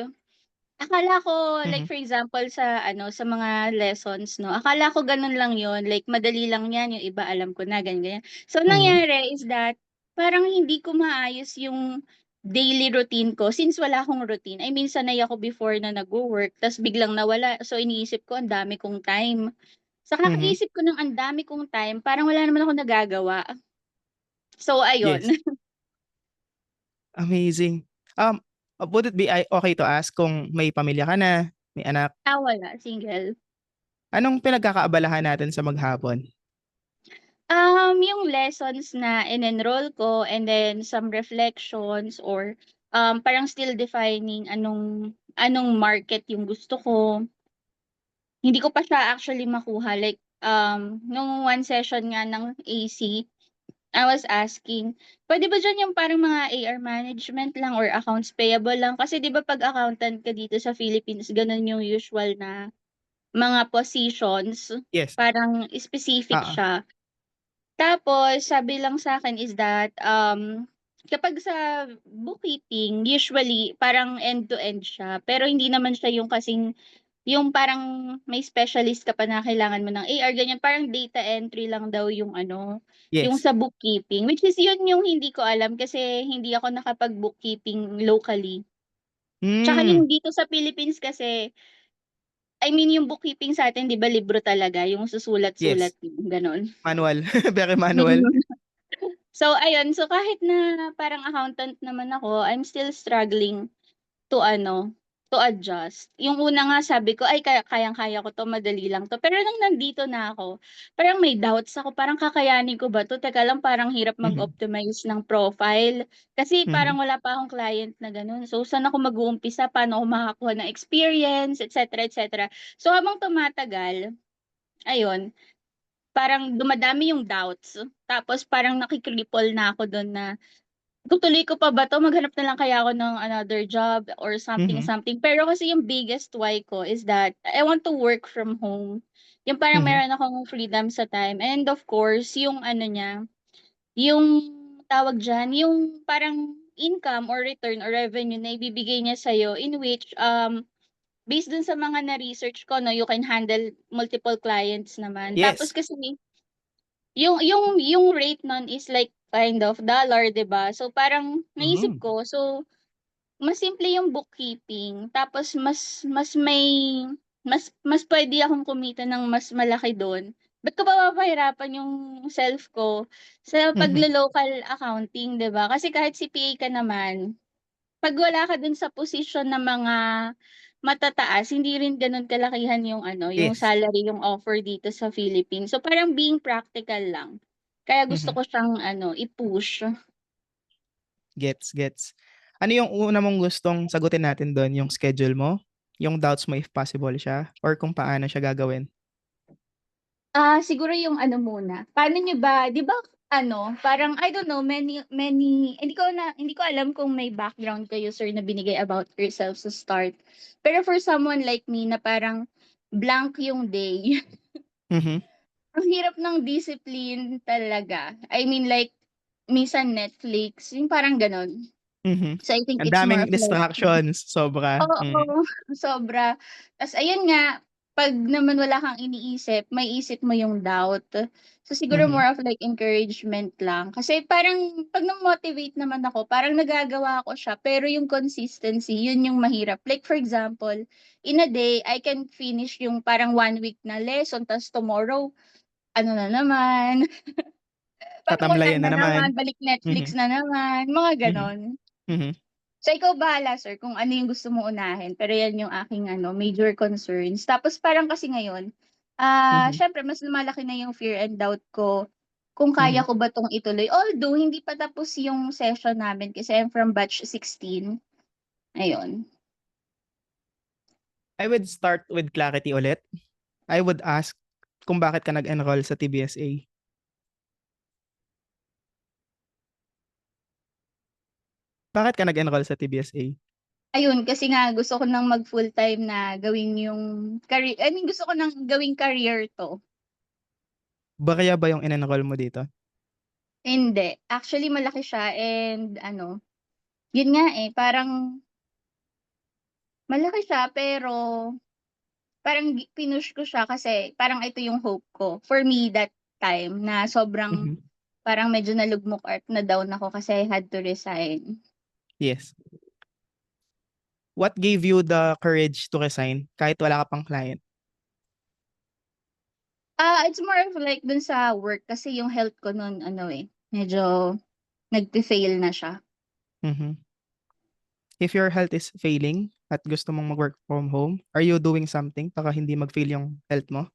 S3: Akala ko, like
S2: Mhm.
S3: for example, sa ano, sa mga lessons, no, akala ko ganun lang yon, like madali lang yan, yung iba alam ko na, ganyan, ganyan. So,
S2: Mhm.
S3: nangyari is that, parang hindi ko maayos yung daily routine ko since wala akong routine. I mean, sanay ako before na nag-work, tas biglang nawala. So, iniisip ko, ang dami kong time. Sa
S2: Mhm.
S3: kakaisip ko ng ang dami kong time, parang wala naman ako nagagawa. So,
S2: Yes.
S3: ayun.
S2: Amazing. Would it be okay to ask kung may pamilya ka na, may anak,
S3: Wala, single.
S2: anong pinagkakaabalahan natin sa maghapon?
S3: Yung lessons na in-enroll ko and then some reflections or parang still defining anong market yung gusto ko. Hindi ko pa siya actually makuha like nung one session nga ng AC, I was asking, pwede ba diyan yung parang mga AR management lang or accounts payable lang? Kasi 'di ba 'pag accountant ka dito sa Philippines, gano'n yung usual na mga positions,
S2: Yes.
S3: parang specific
S2: Oo.
S3: siya. Tapos sabi lang sa akin is that, kapag sa bookkeeping usually parang end to end siya, pero hindi naman siya yung kasing yung parang may specialist ka pa na kailangan mo ng AR ganyan, parang data entry lang daw yung ano, yung
S2: Yes.
S3: sa bookkeeping. Which is yun yung hindi ko alam kasi hindi ako nakapag-bookkeeping locally. Tsaka
S2: Hmm.
S3: yung dito sa Philippines kasi, I mean yung bookkeeping sa'tin 'di ba libro talaga, yung susulat-sulat,
S2: Yes.
S3: gano'n.
S2: Manual. Very manual.
S3: So ayun, so kahit na parang accountant naman ako, I'm still struggling to ano, to adjust. Yung una nga sabi ko, "Ay kayang-kaya ko 'to, madali lang 'to." Pero nung nandito na ako, parang may doubts ako, parang kakayanin ko ba 'to? Teka lang, parang hirap
S2: Mhm.
S3: mag-optimize ng profile. Kasi
S2: Mhm.
S3: parang wala pa akong client na gano'n. So saan ako mag-uumpisa, paano ako makakakuha ng experience, et cetera, et cetera. So habang tumatagal, ayun, parang dumadami yung doubts. Tapos parang na ako dun na tutuloy ko pa ba 'to, maghanap na lang kaya ako ng another job or something,
S2: Mhm.
S3: something. Pero kasi yung biggest why ko is that I want to work from home. Yung parang
S2: Mhm.
S3: meron akong freedom sa time and of course yung ano niya, yung tawag diyan, yung parang income or return or revenue na ibibigay niya sa'yo in which, based dun sa mga na-research ko 'no, you can handle multiple clients naman. Tapos
S2: Yes.
S3: kasi yung rate nun is like kind of dollar, 'di ba? So parang naisip
S2: Mhm.
S3: ko, so mas simple yung bookkeeping tapos mas puwede akong kumita ng mas malaki dun. Ba't ko pa papahirapan yung self ko sa
S2: Mhm.
S3: paglo-local accounting, 'di ba? Kasi kahit CPA ka naman, 'pag wala ka dun sa posisyon na mga matataas, hindi rin gano'n kalakihan yung ano, yung
S2: Yes.
S3: salary, yung offer dito sa Philippines. So parang being practical lang. Kaya gusto
S2: Mhm.
S3: ko siyang ano, i-push.
S2: Gets, gets. Ano yung una mong gustong sagutin natin dun, yung schedule mo, yung doubts mo if possible siya, or kung paano siya gagawin?
S3: Siguro yung ano muna, paano niyo ba 'di ba ano, parang I don't know, many hindi ko alam kung may background kayo sir na binigay about yourself sa start. Pero for someone like me na parang blank yung day,
S2: Mhm.
S3: ang hirap ng discipline talaga. I mean like, minsan Netflix, yung parang gano'n.
S2: Mhm.
S3: So I think
S2: Ang
S3: it's more
S2: daming
S3: of like
S2: distractions, sobra. Mhm.
S3: oo, sobra. Tas ayun nga, 'pag naman wala kang iniisip, maiisip mo yung doubt. So siguro
S2: Mhm.
S3: more of like encouragement lang. Kasi parang 'pag na-motivate naman ako, parang nagagawa ko siya, pero yung consistency, yun yung mahirap. Like for example, in a day, I can finish yung parang 1 week na lesson, tas tomorrow ano na naman, parang wala
S2: Tatamlayan
S3: na
S2: na naman.
S3: naman, balik Netflix
S2: Mhm.
S3: na naman, mga
S2: Mhm.
S3: gano'n.
S2: Mhm.
S3: So, ikaw bahala sir kung ano yung gusto mong unahin, pero yan yung aking ano, major concerns. Tapos parang kasi ngayon,
S2: Mhm.
S3: siyempre mas lumalaki na yung fear and doubt ko kung kaya
S2: Mhm.
S3: ko ba 'tong ituloy. Although hindi pa tapos yung session namin kasi I'm from batch 16, ayun.
S2: I would start with clarity ulit. I would ask kung bakit ka nag-enroll sa TBSA. Bakit ka nag-enroll sa TBSA?
S3: Ayun, kasi nga gusto ko ng mag full-time na gawin yung I mean gusto ko ng gawing career 'to.
S2: Barya ba yung in-enroll mo dito?
S3: Hindi, actually malaki siya and ano, yun nga, eh, parang malaki siya pero parang pinush ko siya kasi parang ito yung hope ko. For me that time na sobrang
S2: Mhm.
S3: parang medyo nalugmok at na-down ako kasi I had to resign.
S2: Yes. What gave you the courage to resign kahit wala ka pang client?
S3: It's more of like dun sa work kasi yung health ko nun ano, eh, medyo nagfe-fail na siya.
S2: Mhm. If your health is failing at gusto mong mag-work from home, are you doing something para hindi mag-fail yung health mo?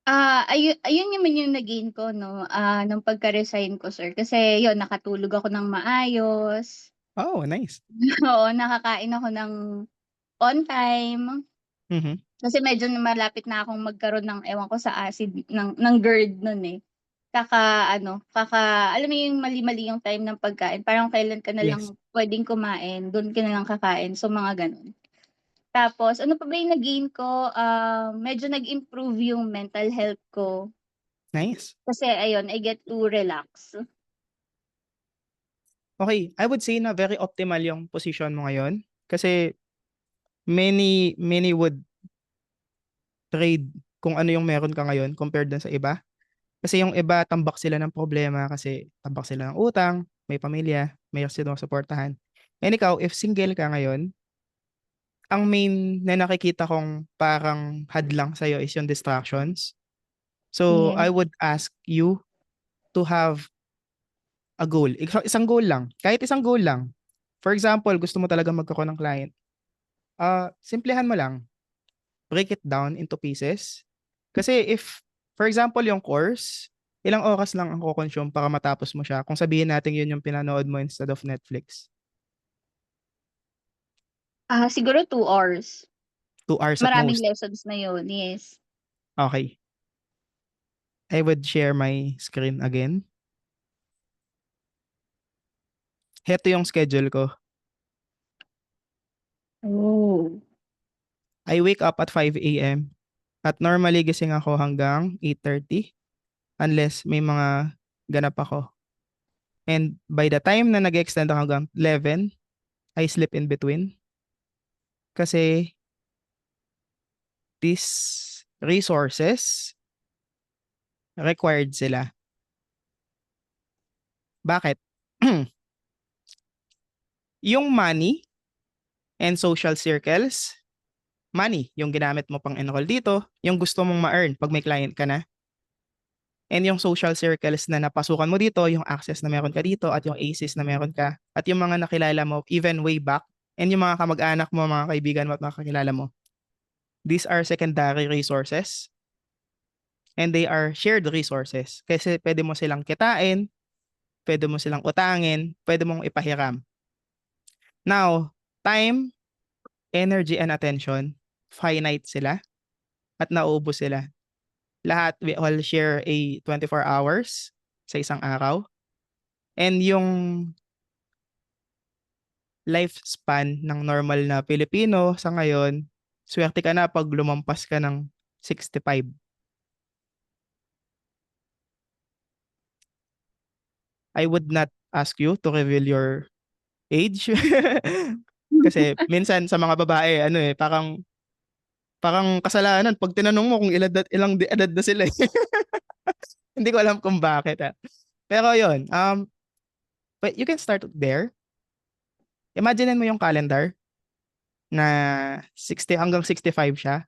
S3: Ayun naman yung na-gain ko 'no, nung pagka-resign ko sir kasi yun nakatulog ako ng maayos,
S2: Oh, nice.
S3: oo, nakakain ako ng on time.
S2: Mhm.
S3: Kasi medyo malapit na akong magkaroon ng ewan ko sa acid ng GERD nun, eh. alam mo yung mali-mali yung time ng pagkain, parang kailan ka na lang
S2: Yes.
S3: puwedeng kumain, dun ka na lang kakain, so mga gano'n. Tapos ano pa ba yung na-gain ko, medyo nag-improve yung mental health ko,
S2: Nice.
S3: kasi ayun, I get to relax.
S2: Okay, I would say na very optimal yung position mo ngayon kasi many would trade kung ano yung meron ka ngayon compared dun sa iba. Kasi yung iba tambak sila ng problema kasi tambak sila ng utang, may pamilya, may sinusuportahan. And ikaw, if single ka ngayon, ang main na nakikita kong parang hadlang sa'yo is yung distractions. So,
S3: Yes.
S2: I would ask you to have a goal. Isang goal lang. Kahit isang goal lang. For example, gusto mo talaga magkaroon ng client. Simplihan mo lang. Break it down into pieces. Kasi if, for example, yung course, ilang oras lang ang kukonsume para matapos mo siya kung sabihin natin yun yung pinanood mo instead of Netflix.
S3: Siguro 2 hours.
S2: 2 hours at
S3: Maraming
S2: most.
S3: lessons na yun, yes.
S2: Okay. I would share my screen again. Heto yung schedule ko.
S3: Oh.
S2: I wake up at 5 a.m. At normally gising ako hanggang 8:30 unless may mga ganap ako. And by the time na nag-extend ako hanggang 11, I sleep in between. Kasi these resources required sila. Bakit? Yung money and social circles, money, yung ginamit mo pang enroll dito, yung gusto mong ma-earn pag may client ka na, and yung social circles na napasukan mo dito, yung access na meron ka dito, at yung ACES na meron ka, at yung mga nakilala mo even way back, and yung mga kamag-anak mo, mga kaibigan mo at mga kakilala mo. These are secondary resources and they are shared resources. Kasi pwede mo silang kitain, pwede mo silang utangin, pwede mong ipahiram. Now, time, energy, and attention, finite sila at nauubos sila. Lahat, we all share a 24 hours sa isang araw. And yung lifespan ng normal na Pilipino sa ngayon, swerte ka na pag lumampas ka ng 65. I would not ask you to reveal your age. Kasi minsan sa mga babae, ano eh, parang kasalanan pag tinanong mo kung ilang edad na sila eh. Hindi ko alam kung bakit. Pero yun, but you can start there. Imaginein mo yung calendar na 60 hanggang 65 siya.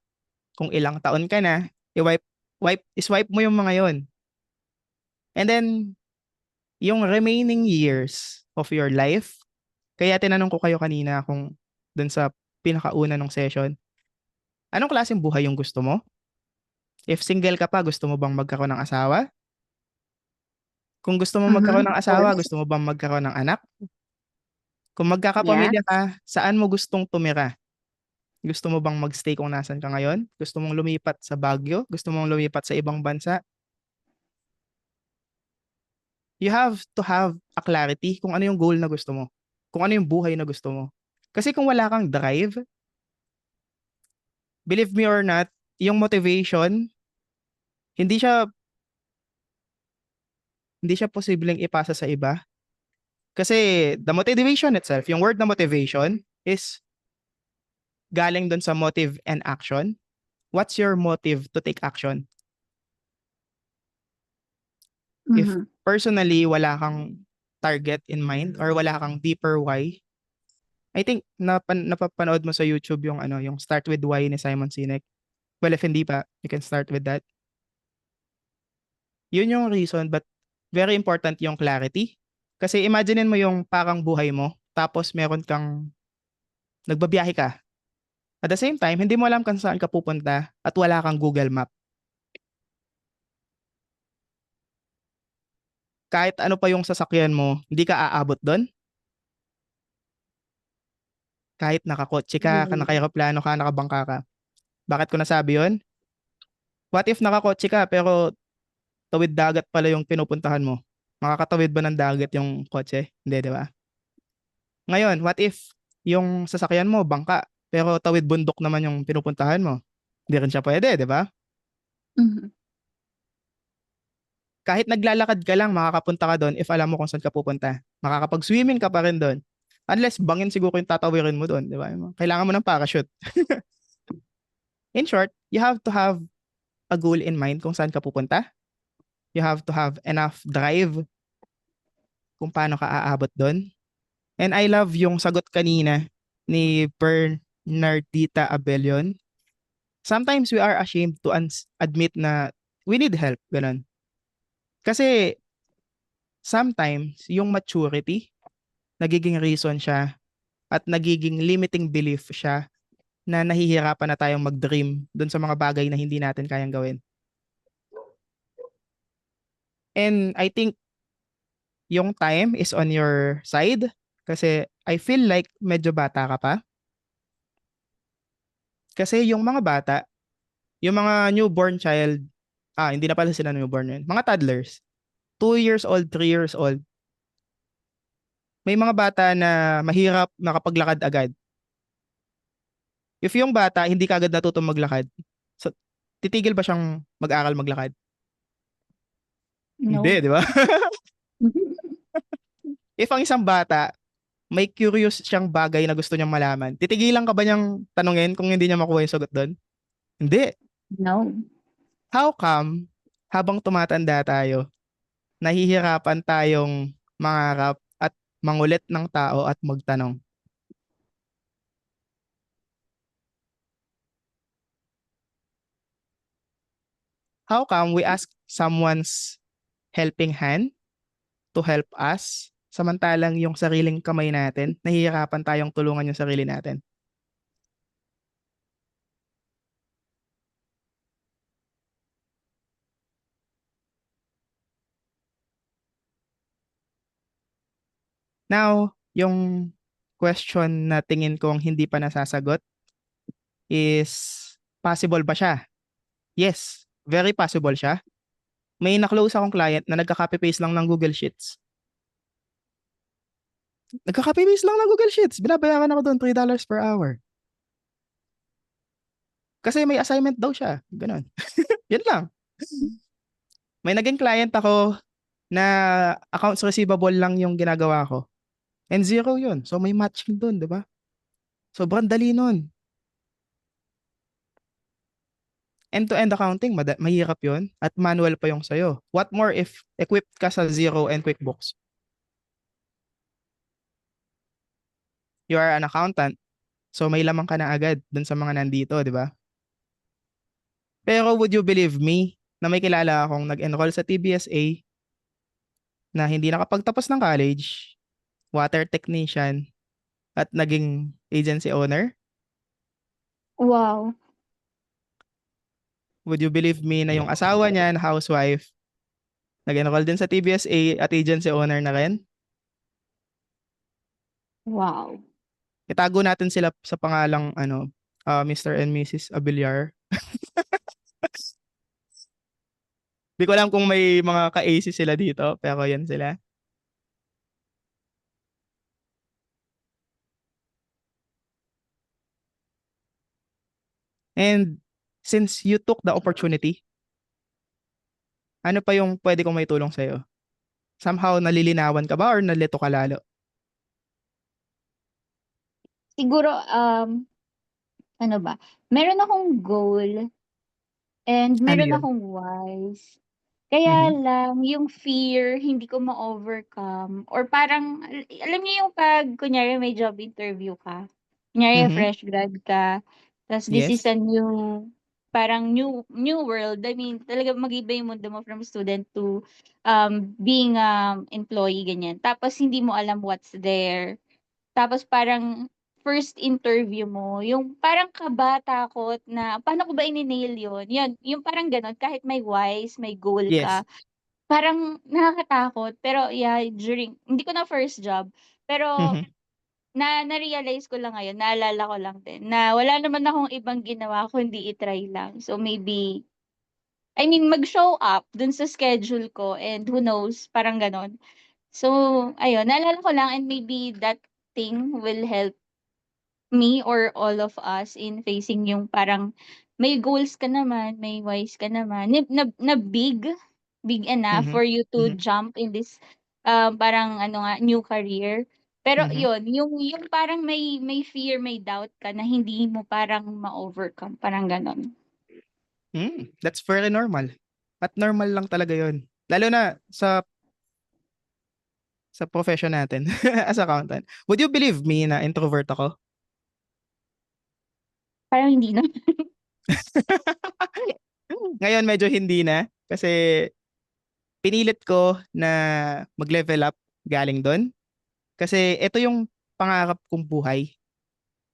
S2: Kung ilang taon ka na, swipe mo yung mga yon. And then, yung remaining years of your life, kaya tinanong ko kayo kanina kung dun sa pinakauna ng session, anong klaseng buhay yung gusto mo? If single ka pa, gusto mo bang magkaroon ng asawa? Kung gusto mo magkaroon ng
S3: Of
S2: asawa,
S3: course.
S2: gusto mo bang magkaroon ng anak? Kung
S3: Yeah.
S2: magkakapamilya ka, saan mo gustong tumira? Gusto mo bang magstay kung nasan ka ngayon? Gusto mong lumipat sa Baguio? Gusto mong lumipat sa ibang bansa? You have to have a clarity kung ano yung goal na gusto mo. Kung ano yung buhay na gusto mo. Kasi kung wala kang drive, believe me or not, yung motivation, hindi siya hindi siya posibleng ipasa sa iba. Kasi the motivation itself, yung word na motivation is galing dun sa motive and action. What's your motive to take action? If
S3: Mhm.
S2: personally wala kang target in mind or wala kang deeper why, I think napapanood mo sa YouTube yung ano, yung Start with Why ni Simon Sinek. Well, if hindi pa, you can start with that. Yun yung reason, but very important yung clarity. Kasi imaginein mo yung parang buhay mo, tapos meron kang nagbabiyahe ka. At the same time, hindi mo alam kung saan ka pupunta at wala kang Google Map. Kahit ano pa yung sasakyan mo, hindi ka aabot doon. Kahit nakakotse ka,
S3: Mm.
S2: naka-aeroplano ka, nakabangka ka. Bakit ko nasabi yun? What if nakakotse ka pero tawid dagat pala yung pinupuntahan mo. Makakatawid ba ng dagat yung kotse? Hindi, di ba? Ngayon, what if yung sasakyan mo, bangka, pero tawid bundok naman yung pinupuntahan mo? Hindi rin siya pwede, di ba?
S3: Mhm.
S2: Kahit naglalakad ka lang, makakapunta ka doon if alam mo kung saan ka pupunta. Makakapag-swimming ka pa rin doon. Unless bangin siguro yung tatawirin mo doon, di ba? Kailangan mo ng parachute. In short, you have to have a goal in mind kung saan ka pupunta. You have to have enough drive kung paano ka aabot doon. And I love yung sagot kanina ni Bernardita Abellion. Sometimes we are ashamed to admit na we need help, ganun. Kasi sometimes yung maturity, nagiging reason siya at nagiging limiting belief siya na nahihirapan na tayong mag-dream dun sa mga bagay na hindi natin kayang gawin. And I think yung time is on your side kasi I feel like medyo bata ka pa. Kasi yung mga bata, yung mga newborn child, hindi na pala sila newborn yun, mga toddlers, 2 years old, 3 years old, may mga bata na mahirap makapaglakad agad. If yung bata hindi ka agad natutong maglakad, so, titigil ba siyang mag-aral maglakad? Hindi,
S3: No.
S2: di ba? If ang isang bata, may curious siyang bagay na gusto niyang malaman, titigilan ka ba niyang tanungin kung hindi niya makuha yung sagot doon? Hindi.
S3: No.
S2: How come, habang tumatanda tayo, nahihirapan tayong mangarap at mangulit ng tao at magtanong? How come we ask someone's helping hand to help us, samantalang yung sariling kamay natin, nahihirapan tayong tulungan yung sarili natin? Now, yung question na tingin kong hindi pa nasasagot is, possible ba siya? Yes, very possible siya. May na-close akong client na nagka-copy-paste lang ng Google Sheets. Nagka-copy-paste lang ng Google Sheets. Binabayaran ako doon $3 per hour. Kasi may assignment daw siya. Ganon. Yun lang. May naging client ako na accounts receivable lang yung ginagawa ko. And zero yun. So may matching doon, di ba? Sobrang dali nun. End-to-end accounting, mahirap yun. At manual pa yung sayo. What more if equipped ka sa Xero and QuickBooks? You are an accountant. So may lamang ka na agad dun sa mga nandito, di ba? Pero would you believe me na may kilala akong nag-enroll sa TBSA na hindi nakapagtapos ng college, water technician, at naging agency owner?
S3: Wow.
S2: Would you believe me na yung asawa niya na housewife, nag-enroll din sa TBSA at agency owner na rin?
S3: Wow.
S2: Itago natin sila sa pangalang Mr. and Mrs. Abiliar. Di ko alam kung may mga ka-AC sila dito, pero yan sila. And since you took the opportunity, ano pa yung pwede kong may tulong sa'yo? Somehow nalilinawan ka ba or nalito ka lalo?
S3: Siguro, ano ba? Meron akong goal and
S2: Ano
S3: meron
S2: yun?
S3: akong wise. Kaya
S2: Mhm.
S3: lang, yung fear, hindi ko ma-overcome. Or parang, alam niyo yung pag, kunyari may job interview ka. Kunyari,
S2: Mhm.
S3: fresh grad ka. Tapos this is
S2: Yes.
S3: a new, parang new world. I mean, talaga mag-iba yung mundo mo from student to being employee, ganyan. Tapos hindi mo alam what's there. Tapos parang first interview mo, yung parang kaba, takot na paano ko ba ini-nail yun? Yun, yung parang gano'n, kahit may wise, may goal
S2: Yes.
S3: ka, parang nakakatakot. Pero yeah, hindi ko na first job, pero
S2: Mhm.
S3: na-realize ko lang ngayon, naalala ko lang din, na wala naman akong ibang ginawa kundi i-try lang. So maybe, I mean, mag-show up dun sa schedule ko and who knows, parang ganon. So, ayun, naalala ko lang and maybe that thing will help me or all of us in facing yung parang may goals ka naman, may whys ka naman, na big enough
S2: Mhm,
S3: for you to
S2: mhm,
S3: jump in this parang ano nga, new career. Pero
S2: mhm.
S3: yun, yung parang may fear, may doubt ka na hindi mo parang ma-overcome, parang ganon.
S2: That's very normal. At normal lang talaga 'yun. Lalo na sa profession natin as accountant. Would you believe me na introvert ako?
S3: Parang hindi na.
S2: Ngayon medyo hindi na kasi pinilit ko na mag-level up galing do'n. Kasi ito yung pangarap kong buhay.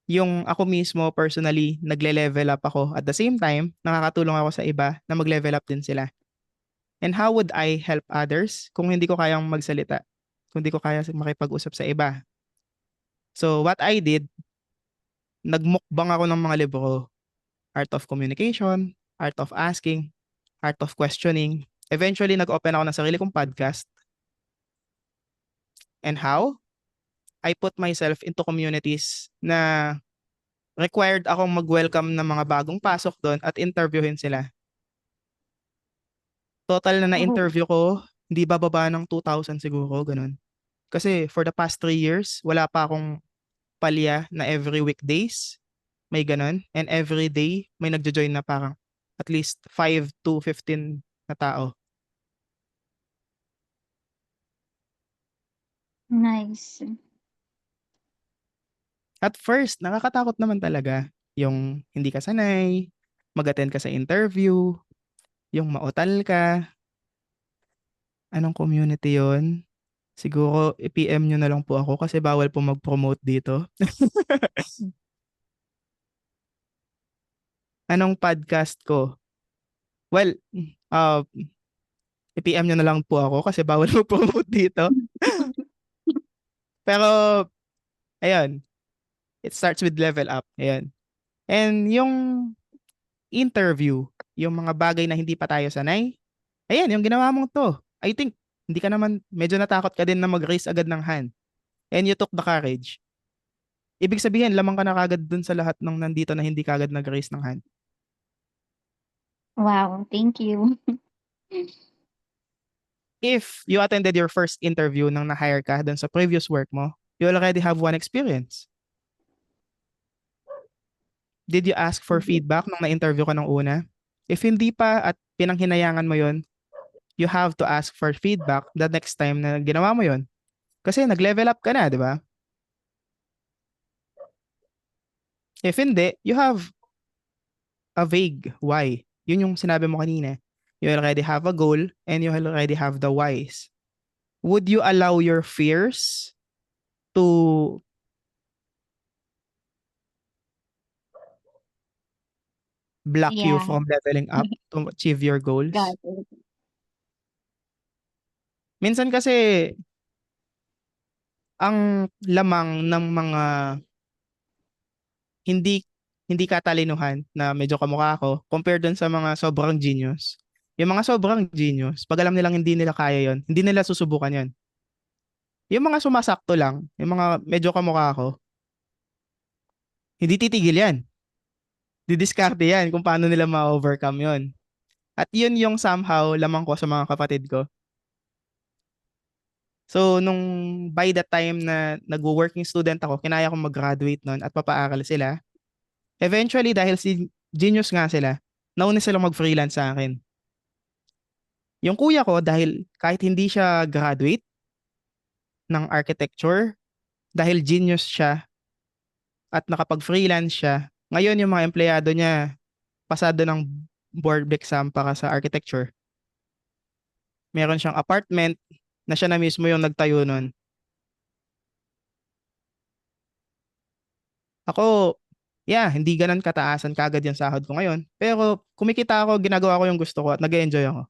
S2: Yung ako mismo personally nagle-level up ako at the same time nakakatulong ako sa iba na mag-level up din sila. And how would I help others kung hindi ko kayang magsalita? Kung hindi ko kaya makipag-usap sa iba? So what I did, nagmukbang ako ng mga libro. Art of Communication, Art of Asking, Art of Questioning. Eventually, nag-open ako ng sarili kong podcast. And how? I put myself into communities na required akong mag-welcome ng mga bagong pasok doon at interviewin sila. Total na
S3: Oh,
S2: na-interview ko, hindi bababa ng 2,000 siguro, ganun. Kasi for the past 3 years, wala pa akong palya na every weekdays, may ganun. And every day, may nagjo-join na parang at least 5 to 15 na tao.
S3: nice.
S2: At first, nakakatakot naman talaga yung hindi ka sanay, mag-attend ka sa interview, yung mautal ka. Anong community yon? Siguro i-PM nyo na lang po ako kasi bawal po mag-promote dito. Anong podcast ko? Well, uh, i-PM nyo na lang po ako kasi bawal mag-promote dito. Pero, ayun, it starts with level up. Ayun. And yung interview, yung mga bagay na hindi pa tayo sanay, ayan, yung ginawa mong to. I think, hindi ka naman, medyo natakot ka din na mag-raise agad ng hand. And you took the courage. Ibig sabihin, lamang ka na kagad dun sa lahat ng nandito na hindi kagad nag-raise ng hand.
S3: Wow, thank you.
S2: If you attended your first interview nang na-hire ka dun sa previous work mo, you already have one experience. Did you ask for feedback nung na-interview ka nung una? If hindi pa at pinanghinayangan mo yon, you have to ask for feedback the next time na ginawa mo yon. Kasi nag-level up ka na, di ba? If hindi, you have a vague why. Yun yung sinabi mo kanina. You already have a goal and you already have the whys. Would you allow your fears to block you
S3: Yeah,
S2: from leveling up to achieve your
S3: got
S2: goals?
S3: it.
S2: Minsan kasi ang lamang ng mga hindi hindi katalinuhan na medyo kamukha ako compared dun sa mga sobrang genius. Yung mga sobrang genius, pag alam nilang hindi nila kaya yon, hindi nila susubukan yon. Yung mga sumasakto lang, yung mga medyo kamukha ako, hindi titigil yan. Didiskarte yan kung paano nila ma-overcome yon. At yun yung somehow lamang ko sa mga kapatid ko. So, nung by the time na nag-working student ako, kinaya kong mag-graduate nun at papaaral sila. Eventually, dahil genius nga sila, nauna silang mag-freelance sa akin. Yung kuya ko, dahil kahit hindi siya graduate ng architecture, dahil genius siya at nakapag-freelance siya, ngayon yung mga empleyado niya, pasado ng board exam para sa architecture. Meron siyang apartment na siya na mismo yung nagtayo nun. Ako, yeah, hindi ganun kataasan kagad yung sahod ko ngayon. Pero kumikita ako, ginagawa ko yung gusto ko at nag-enjoy ako.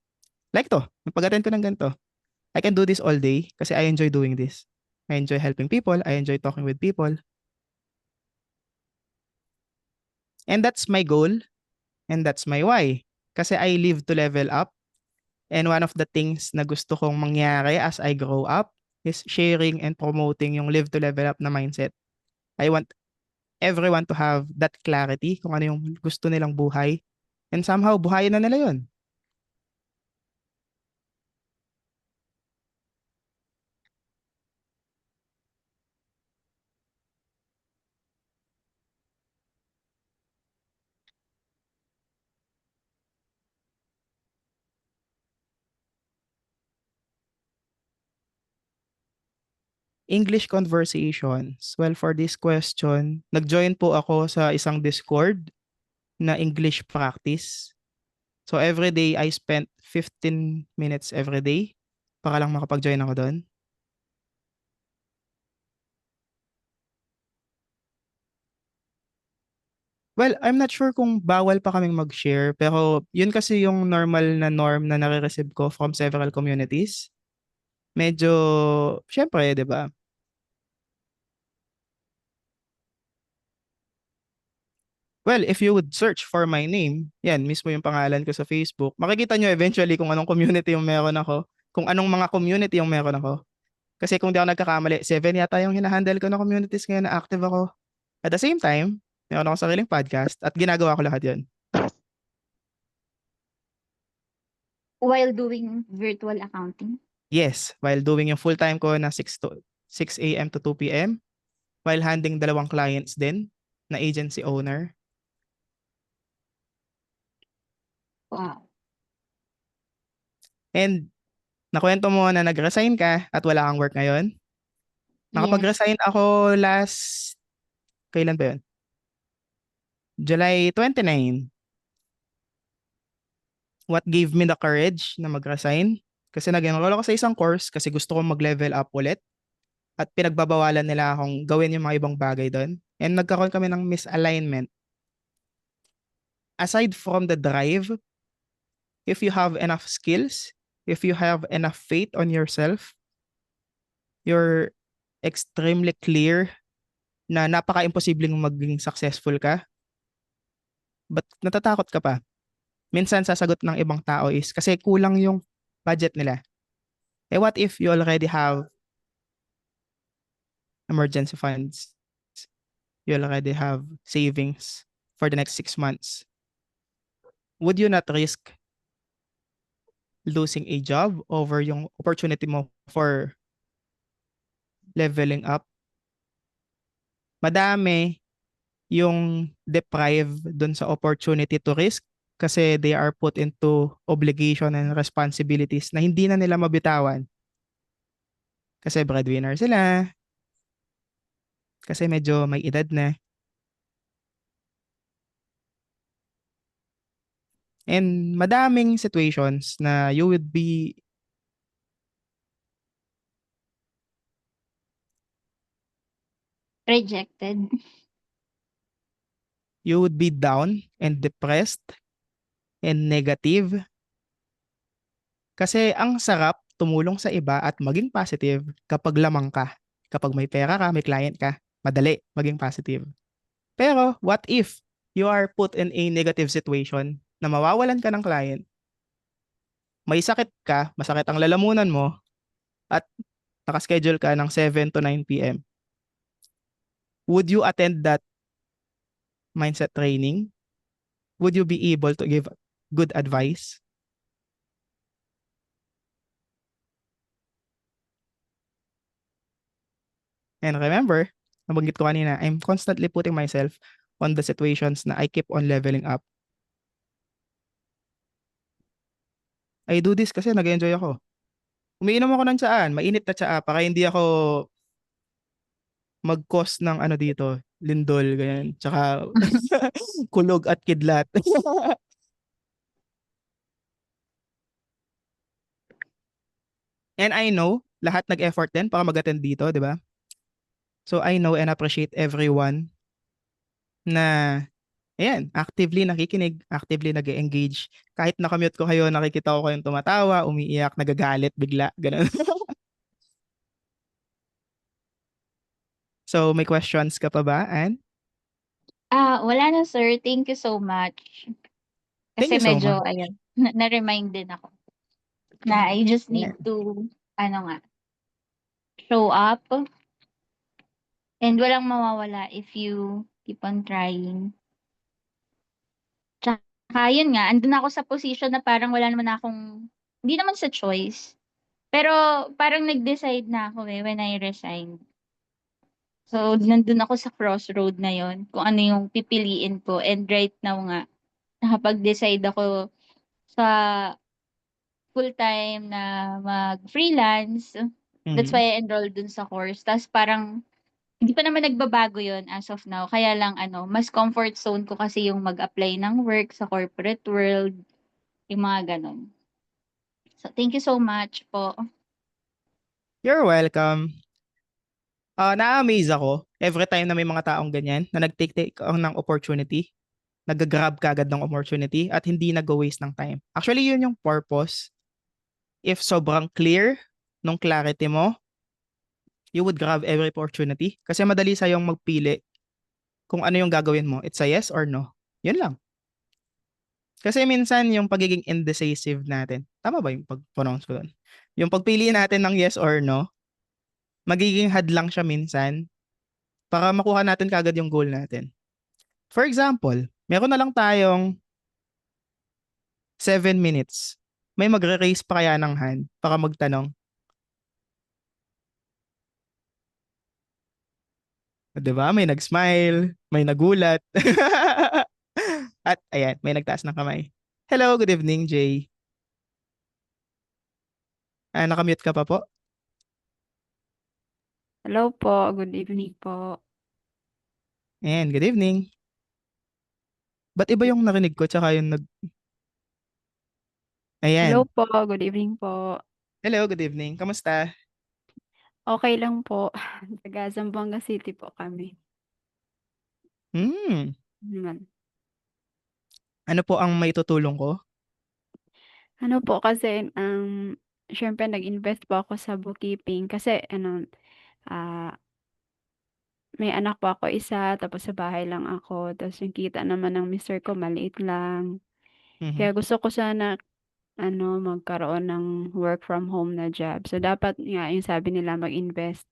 S2: Like to, pag-attend ko ng ganito. I can do this all day kasi I enjoy doing this. I enjoy helping people. I enjoy talking with people. And that's my goal and that's my why. Kasi I live to level up. And one of the things na gusto kong mangyari as I grow up is sharing and promoting yung live to level up na mindset. I want everyone to have that clarity kung ano yung gusto nilang buhay. And somehow, buhayin na nila yun. English conversations. Well, for this question, nag-join po ako sa isang Discord na English practice. So every day I spent 15 minutes every day para lang makapag-join ako doon. Well, I'm not sure kung bawal pa kaming mag-share, pero yun kasi yung normal na norm na nare-receive ko from several communities. Medyo, syempre, 'di ba? Well, if you would search for my name, yan mismo yung pangalan ko sa Facebook, makikita nyo eventually kung anong community yung meron ako, kung anong mga community yung meron ako. Kasi kung di ako nagkakamali, 7 yata yung hinahandle ko na communities ngayon na active ako. At the same time, meron ako sariling podcast at ginagawa ko lahat yun.
S3: While doing virtual accounting.
S2: Yes, while doing yung full-time ko na 6 a.m. to 2 p.m., while handling 2 clients din na agency owner.
S3: Wow.
S2: And nakwento mo na nag-resign ka at wala kang work ngayon.
S3: Yes.
S2: Nakapag-resign ako last, kailan ba yun? July 29. What gave me the courage na mag-resign? Kasi nag-enroll ako sa isang course kasi gusto kong mag-level up ulit at pinagbabawalan nila akong gawin yung mga ibang bagay doon. And nagkaroon kami ng misalignment. Aside from the drive, if you have enough skills, if you have enough faith on yourself, you're extremely clear na napaka-imposibleng maging successful ka. But natatakot ka pa? Minsan sasagot ng ibang tao is kasi kulang yung budget nila. Eh what if you already have emergency funds? You already have savings for the next 6 months. Would you not risk losing a job over yung opportunity mo for leveling up? Madami yung deprive dun sa opportunity to risk kasi they are put into obligation and responsibilities na hindi na nila mabitawan. Kasi breadwinner sila, kasi medyo may edad na. And madaming situations na you would be
S3: Rejected.
S2: down and depressed and negative. Kasi ang sarap tumulong sa iba at maging positive kapag lamang ka. Kapag may pera ka, may client ka, madali maging positive. Pero what if you are put in a negative situation na mawawalan ka ng client, may sakit ka, masakit ang lalamunan mo, at nakaschedule ka ng 7 to 9 p.m. Would you attend that mindset training? Would you be able to give good advice? And remember, nabanggit ko kanina, I'm constantly putting myself on the situations na I keep on leveling up. I do this kasi nag-enjoy ako. Umiinom ako ng tsaa, mainit na tsaa, para hindi ako mag-cause ng ano dito, lindol, ganyan. Tsaka kulog at kidlat. And I know, lahat nag-effort din para mag-attend dito, di ba? So I know and appreciate everyone na, ayan, actively nakikinig, actively nag-engage. Kahit na-commute ko kayo, nakikita ko kayong tumatawa, umiiyak, nagagalit, bigla, ganun. So may questions ka pa ba, Ann?
S3: Wala na sir. Thank you so much.
S2: Thank
S3: Kasi
S2: you so much.
S3: medyo ayun, na-remind din ako na I just
S2: Yeah.
S3: need to ano nga, show up and walang mawawala if you keep on trying. Tsaka yun nga, andun ako sa position na parang wala naman akong hindi naman sa choice, pero parang nag-decide na ako, eh, when I resigned. So, nandun ako sa crossroad na yon kung ano yung pipiliin ko and right now nga, nakapag-decide ako sa full-time na mag-freelance. That's
S2: Mhm.
S3: why I enrolled dun sa course. Ta's parang hindi pa naman nagbabago yon as of now. Kaya lang ano, mas comfort zone ko kasi yung mag-apply ng work sa corporate world, yung mga gano'n. So, thank you so much po.
S2: You're welcome. Na-amaze ako every time na may mga taong ganyan na nag-take ng opportunity, nag-grab kaagad ng opportunity at hindi nag-waste ng time. Actually, yun yung purpose. If sobrang clear nung clarity mo, you would grab every opportunity kasi madali sa'yong magpili kung ano yung gagawin mo. It's a yes or no. Yun lang. Kasi minsan yung pagiging indecisive natin, tama ba yung pag-pronounce ko doon? Yung pagpili natin ng yes or no, magiging hadlang siya minsan para makuha natin kaagad yung goal natin. For example, meron na lang tayong 7 minutes. May magre-raise pa kaya ng hand para magtanong? 'Di ba? May nag-smile, may nagulat. At ayan, may nagtaas ng kamay. Hello, good evening, Jay. Nakamute ka pa po?
S4: Hello po, good evening po.
S2: And good evening. Ba't iba yung narinig ko tsaka yung
S4: Hello
S2: Ayan.
S4: po, good evening po.
S2: Hello, good evening. Kamusta?
S4: Okay lang po. Taga Zamboanga City po kami.
S2: Hmm.
S4: Naman.
S2: Ano po ang maitutulong ko?
S4: Ano po kasi, syempre nag-invest po ako sa bookkeeping kasi ah, may anak po ako isa, tapos sa bahay lang ako, tapos yung kita naman ng mister ko maliit lang.
S2: Mhm.
S4: Kaya gusto ko sana magkaroon ng work from home na job. So, dapat nga, yung sabi nila mag-invest.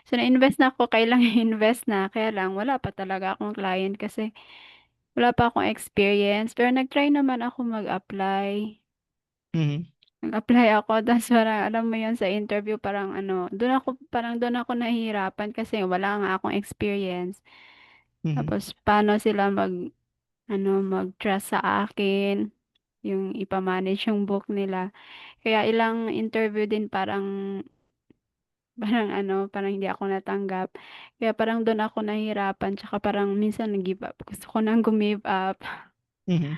S4: So, na-invest na ako, kailang invest na. Kaya lang, wala pa talaga akong client kasi wala pa akong experience. Pero nag-try naman ako mag-apply.
S2: Mhm.
S4: Nag-apply ako, tapos parang, alam mo yun, sa interview, parang doon ako nahihirapan kasi wala nga akong experience.
S2: Mhm.
S4: Tapos, paano sila mag-trust sa akin, yung ipamanage yung book nila. Kaya ilang interview din parang parang hindi ako natanggap. Kaya parang doon ako nahihirapan, tsaka parang minsan nag-give up. Gusto ko nang give up.
S2: Mhm.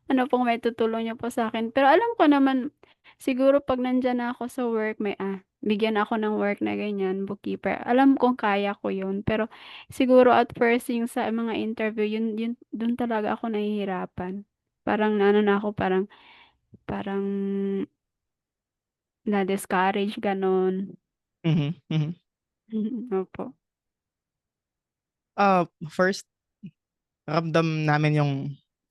S4: Ano pong may tutulong niyo po sa akin? Pero alam ko naman, siguro pag nandyan na ako sa work, bigyan ako ng work na ganyan, bookkeeper. Alam kong kaya ko yun. Pero siguro at first, yung sa mga interview, yun, doon talaga ako nahihirapan. Parang na ako, parang na-discourage, ganon.
S2: Mhm. Mhm.
S4: Opo.
S2: First, ramdam namin yung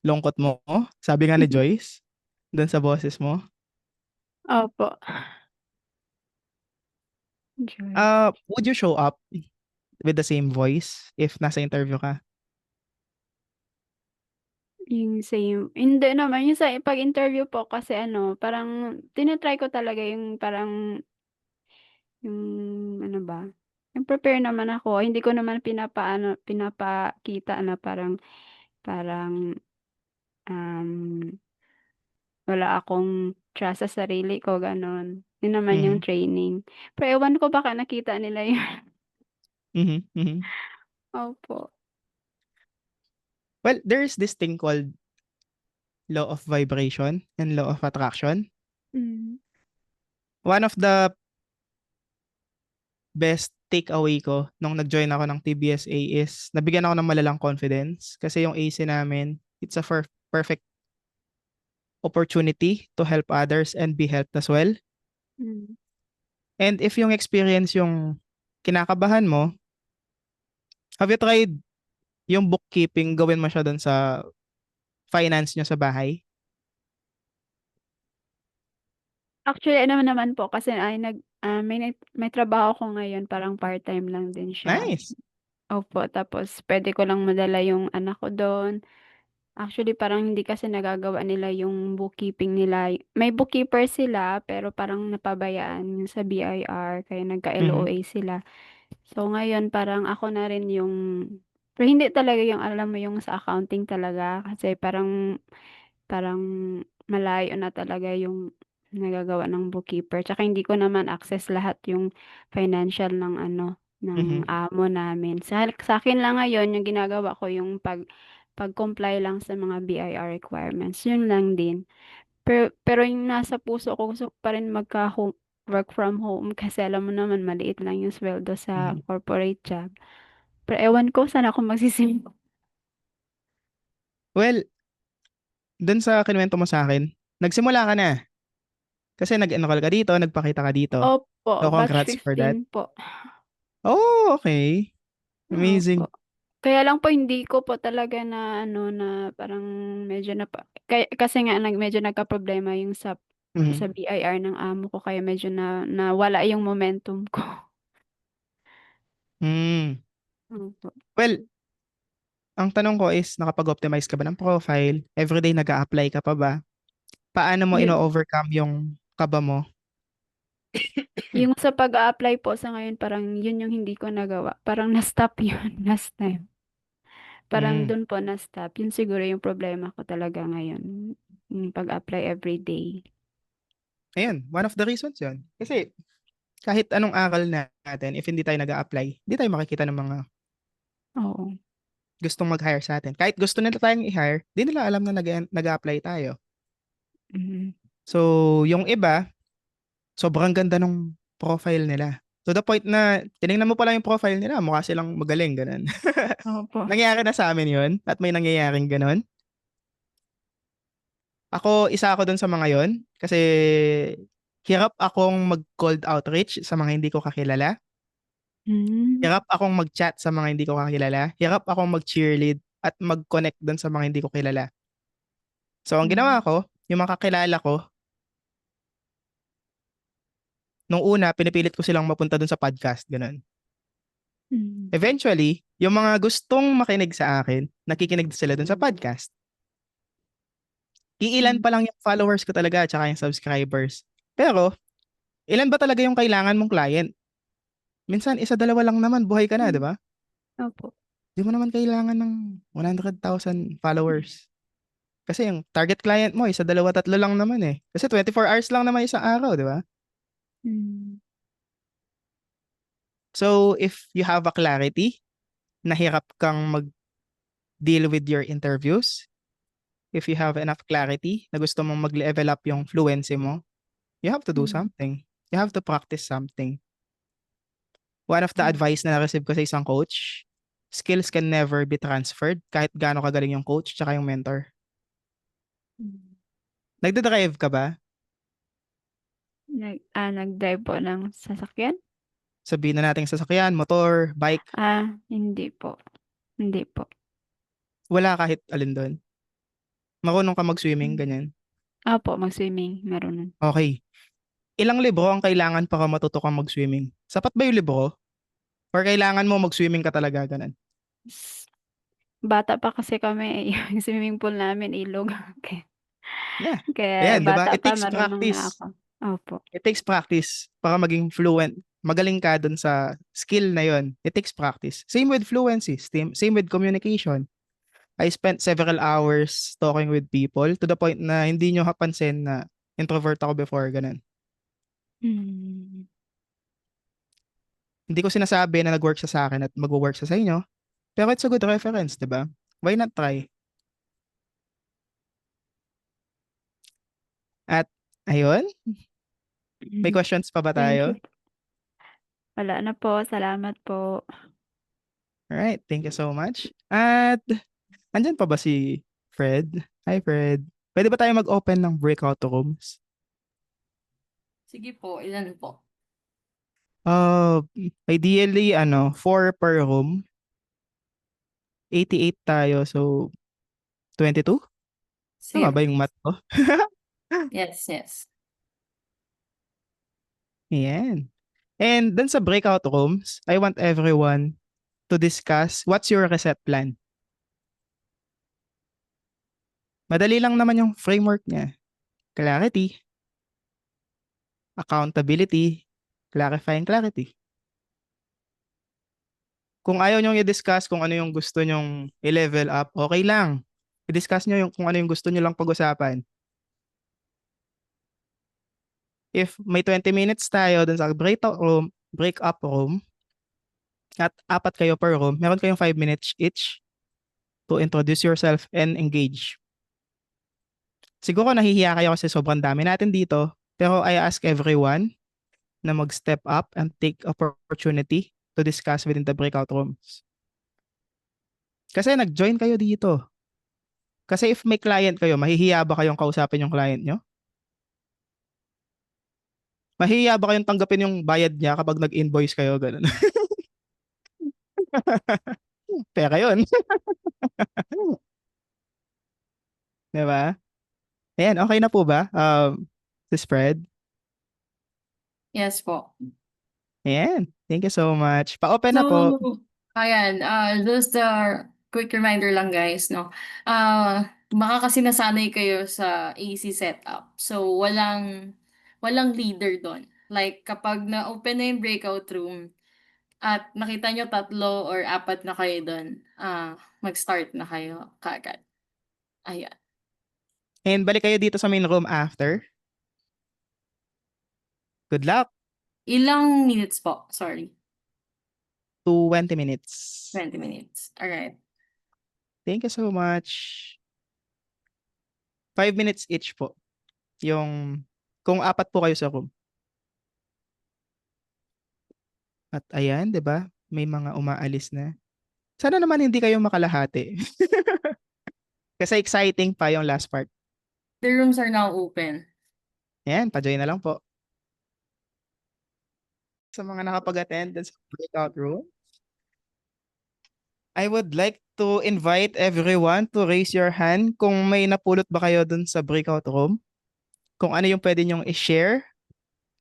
S2: lungkot mo. Sabi nga ni Joyce, doon sa boses mo.
S4: Opo. Joyce.
S2: Would you show up with the same voice if nasa interview ka?
S4: Yung same. Hindi naman. Yung sa pag-interview po kasi parang tinatry ko talaga yung parang yung ano ba? Yung prepare naman ako. Hindi ko naman pinapakita na parang um, wala akong trust sa sarili ko, ganon. Yun naman yung
S2: Mhm.
S4: training. Pero ewan ko baka nakita nila yun.
S2: Mhm. Mhm.
S4: Opo.
S2: Well, there is this thing called law of vibration and law of attraction.
S4: Mm.
S2: One of the best takeaway ko nung nag-join ako ng TBSA is nabigyan ako ng malalang confidence kasi yung AC namin, it's a perfect opportunity to help others and be helped as well.
S4: Mm.
S2: And if yung experience yung kinakabahan mo, have you tried yung bookkeeping, gawin mo siya doon sa finance nyo sa bahay?
S4: Actually, ano naman po kasi may trabaho ko ngayon parang part-time lang din siya.
S2: Nice.
S4: Opo, tapos puwede ko lang madala yung anak ko dun. Actually, parang hindi kasi nagagawa nila yung bookkeeping nila. May bookkeeper sila pero parang napabayaan yung sa BIR kaya
S2: Mhm.
S4: nagka-LOA sila. So ngayon parang ako na rin yung pero hindi talaga yung alam mo yung sa accounting talaga kasi parang parang malayo na talaga yung nagagawa ng bookkeeper. Tsaka hindi ko naman access lahat yung financial ng ano, ng
S2: Mhm.
S4: amo namin. Sa akin lang ngayon, yung ginagawa ko yung pag-comply lang sa mga BIR requirements. Yun lang din. Pero yung nasa puso ko, gusto ko pa rin work from home kasi alam mo naman, maliit lang yung sweldo sa
S2: Mhm.
S4: corporate job. Pero ewan ko, saan ako magsisimula.
S2: Well, dun sa kinuwento mo sa akin, nagsimula ka na. Kasi nag-enroll ka dito, nagpakita ka dito.
S4: Opo,
S2: So,
S4: batch
S2: congrats for that.
S4: 15 po.
S2: Oh, okay.
S4: Opo.
S2: Amazing.
S4: Kaya lang po hindi ko po talaga na ano na parang medyo kasi nga medyo nagka-problema yung sa
S2: Mhm.
S4: BIR ng amo ko kaya medyo nawala yung momentum ko.
S2: Hmm.
S4: Opo.
S2: Well, ang tanong ko is, nakapag-optimize ka ba ng profile? Everyday nag-a-apply ka pa ba? Paano mo
S4: Yun,
S2: ino-overcome yung kaba mo?
S4: yung sa pag-a-apply po sa ngayon parang yun yung hindi ko nagawa. Parang na-stop yun last time. Parang
S2: Hmm.
S4: dun po na-stop. Yun siguro yung problema ko talaga ngayon. Yung pag-apply everyday.
S2: Ayun, one of the reasons yun. Kasi kahit anong aral natin, if hindi tayo nag-a-apply, hindi tayo makikita ng mga
S4: Oo.
S2: gustong mag-hire sa atin. Kahit gusto nila tayong i-hire, di nila alam na nag-a-apply tayo.
S4: Mhm.
S2: So, yung iba, sobrang ganda ng profile nila. To the point na tinignan mo pala yung profile nila, mukha silang magaling, ganun.
S4: Opo.
S2: Nangyayari na sa amin yun at may nangyayaring ganun. Isa ako dun sa mga yon kasi hirap akong mag-cold outreach sa mga hindi ko kakilala.
S4: Mm.
S2: Hirap akong mag-chat sa mga hindi ko kakilala. Hirap akong mag-cheerlead at mag-connect dun sa mga hindi ko kilala. So, ang ginawa
S4: Mm.
S2: ko, yung mga kakilala ko, nung una, pinipilit ko silang mapunta dun sa podcast, ganun.
S4: Mm.
S2: Eventually, yung mga gustong makinig sa akin, nakikinig sila dun sa podcast. Iilan
S4: Mm.
S2: pa lang yung followers ko talaga at saka yung subscribers. Pero, ilan ba talaga yung kailangan mong client? Minsan, isa, dalawa lang naman, buhay ka na, di
S4: Mm.
S2: ba?
S4: Opo.
S2: Di mo naman kailangan ng 100,000 followers. Kasi yung target client mo, isa, dalawa, tatlo lang naman eh. Kasi 24 hours lang naman isang araw, di ba?
S4: Mm.
S2: So, if you have a clarity, nahirap kang mag-deal with your interviews, if you have enough clarity na gusto mong mag-level up yung fluency mo, you have to do
S4: Mm.
S2: something. You have to practice something. One of the
S4: Mm.
S2: advice na na-receive ko sa isang coach, skills can never be transferred kahit gaano kagaling yung coach tsaka yung mentor.
S4: Mm.
S2: Nagdadrive ka ba?
S4: Nag-drive po ng sasakyan?
S2: Sabihin na natin sasakyan, motor, bike,
S4: Hindi po. Hindi po.
S2: wala kahit alin doon. Marunong ka mag-swimming,
S4: Mm.
S2: ganyan.
S4: Opo, mag-swimming, marunong.
S2: Okay. Ilang libro ang kailangan para matuto kang mag-swimming? Sapat ba yung libro? Or kailangan mo mag-swimming ka talaga, ganun?
S4: S- Bata pa kasi kami, yung swimming pool namin ilog. Kaya,
S2: Yeah.
S4: kaya
S2: Ayan, di ba?
S4: bata
S2: It
S4: pa
S2: takes
S4: marunong na
S2: practice.
S4: ako. Opo.
S2: It takes practice para maging fluent. Magaling ka dun sa skill na yon. It takes practice. Same with fluency. Same with communication. I spent several hours talking with people to the point na hindi nyo kapansin na introvert ako before, ganun.
S4: Mm.
S2: Hindi ko sinasabi na nag-work siya sa akin at mag-work siya sa inyo, pero it's a good reference, di ba? Why not try? At ayun, may
S4: Mm.
S2: questions pa ba
S4: Thank you.
S2: tayo?
S4: Wala na po. Salamat po.
S2: Alright, thank you so much. At andyan pa ba si Fred? Hi Fred. Pwede ba tayo mag-open ng breakout rooms?
S5: Sige po, ilan po?
S2: Uh, Ideally, 4 per room. 88 tayo, so 22? Tama
S5: Sige.
S2: ba yung math ko?
S5: Yes, yes.
S2: Ayan. And dun sa breakout rooms, I want everyone to discuss what's your reset plan. Madali lang naman yung framework niya. Clarity, accountability, clarifying clarity. Kung ayaw nyo i-discuss kung ano yung gusto nyong i-level up, okay lang. I-discuss nyo yung kung ano yung gusto nyo lang pag-usapan. If may 20 minutes tayo dun sa breakup room, at 4 kayo per room, meron kayong 5 minutes each to introduce yourself and engage. Siguro nahihiya kayo kasi sobrang dami natin dito, pero I ask everyone na mag-step up and take opportunity to discuss within the breakout rooms. Kasi nag-join kayo dito. Kasi if may client kayo, mahihiya ba kayong kausapin yung client nyo? Mahihiya ba kayong tanggapin yung bayad niya kapag nag-invoice kayo? Ganun. Pera yun. Diba? Ayan, okay na po ba? To spread?
S5: Yes po.
S2: Ayan. Thank you so much. Pa-open na po.
S5: Ayan, just a quick reminder lang guys, no? Baka kasi nasanay kayo sa AC setup. So, walang leader doon. Like, kapag na-open na yung breakout room at nakita nyo 3 or 4 na kayo doon, mag-start na kayo kaagad. Ayan.
S2: And balik kayo dito sa main room after. Good luck.
S5: Ilang minutes po? Sorry.
S2: 20 minutes.
S5: 20 minutes. Alright.
S2: Thank you so much. 5 minutes each po. Yung, kung 4 po kayo sa room. At ayan, 'di ba? May mga umaalis na. Sana naman hindi kayo makalahati. Kasi exciting pa yung last part.
S5: The rooms are now open.
S2: Ayan, pa-join na lang po. Sa mga nakapag-attend dun sa breakout room, I would like to invite everyone to raise your hand kung may napulot ba kayo dun sa breakout room. Kung ano yung pwede nyong i-share.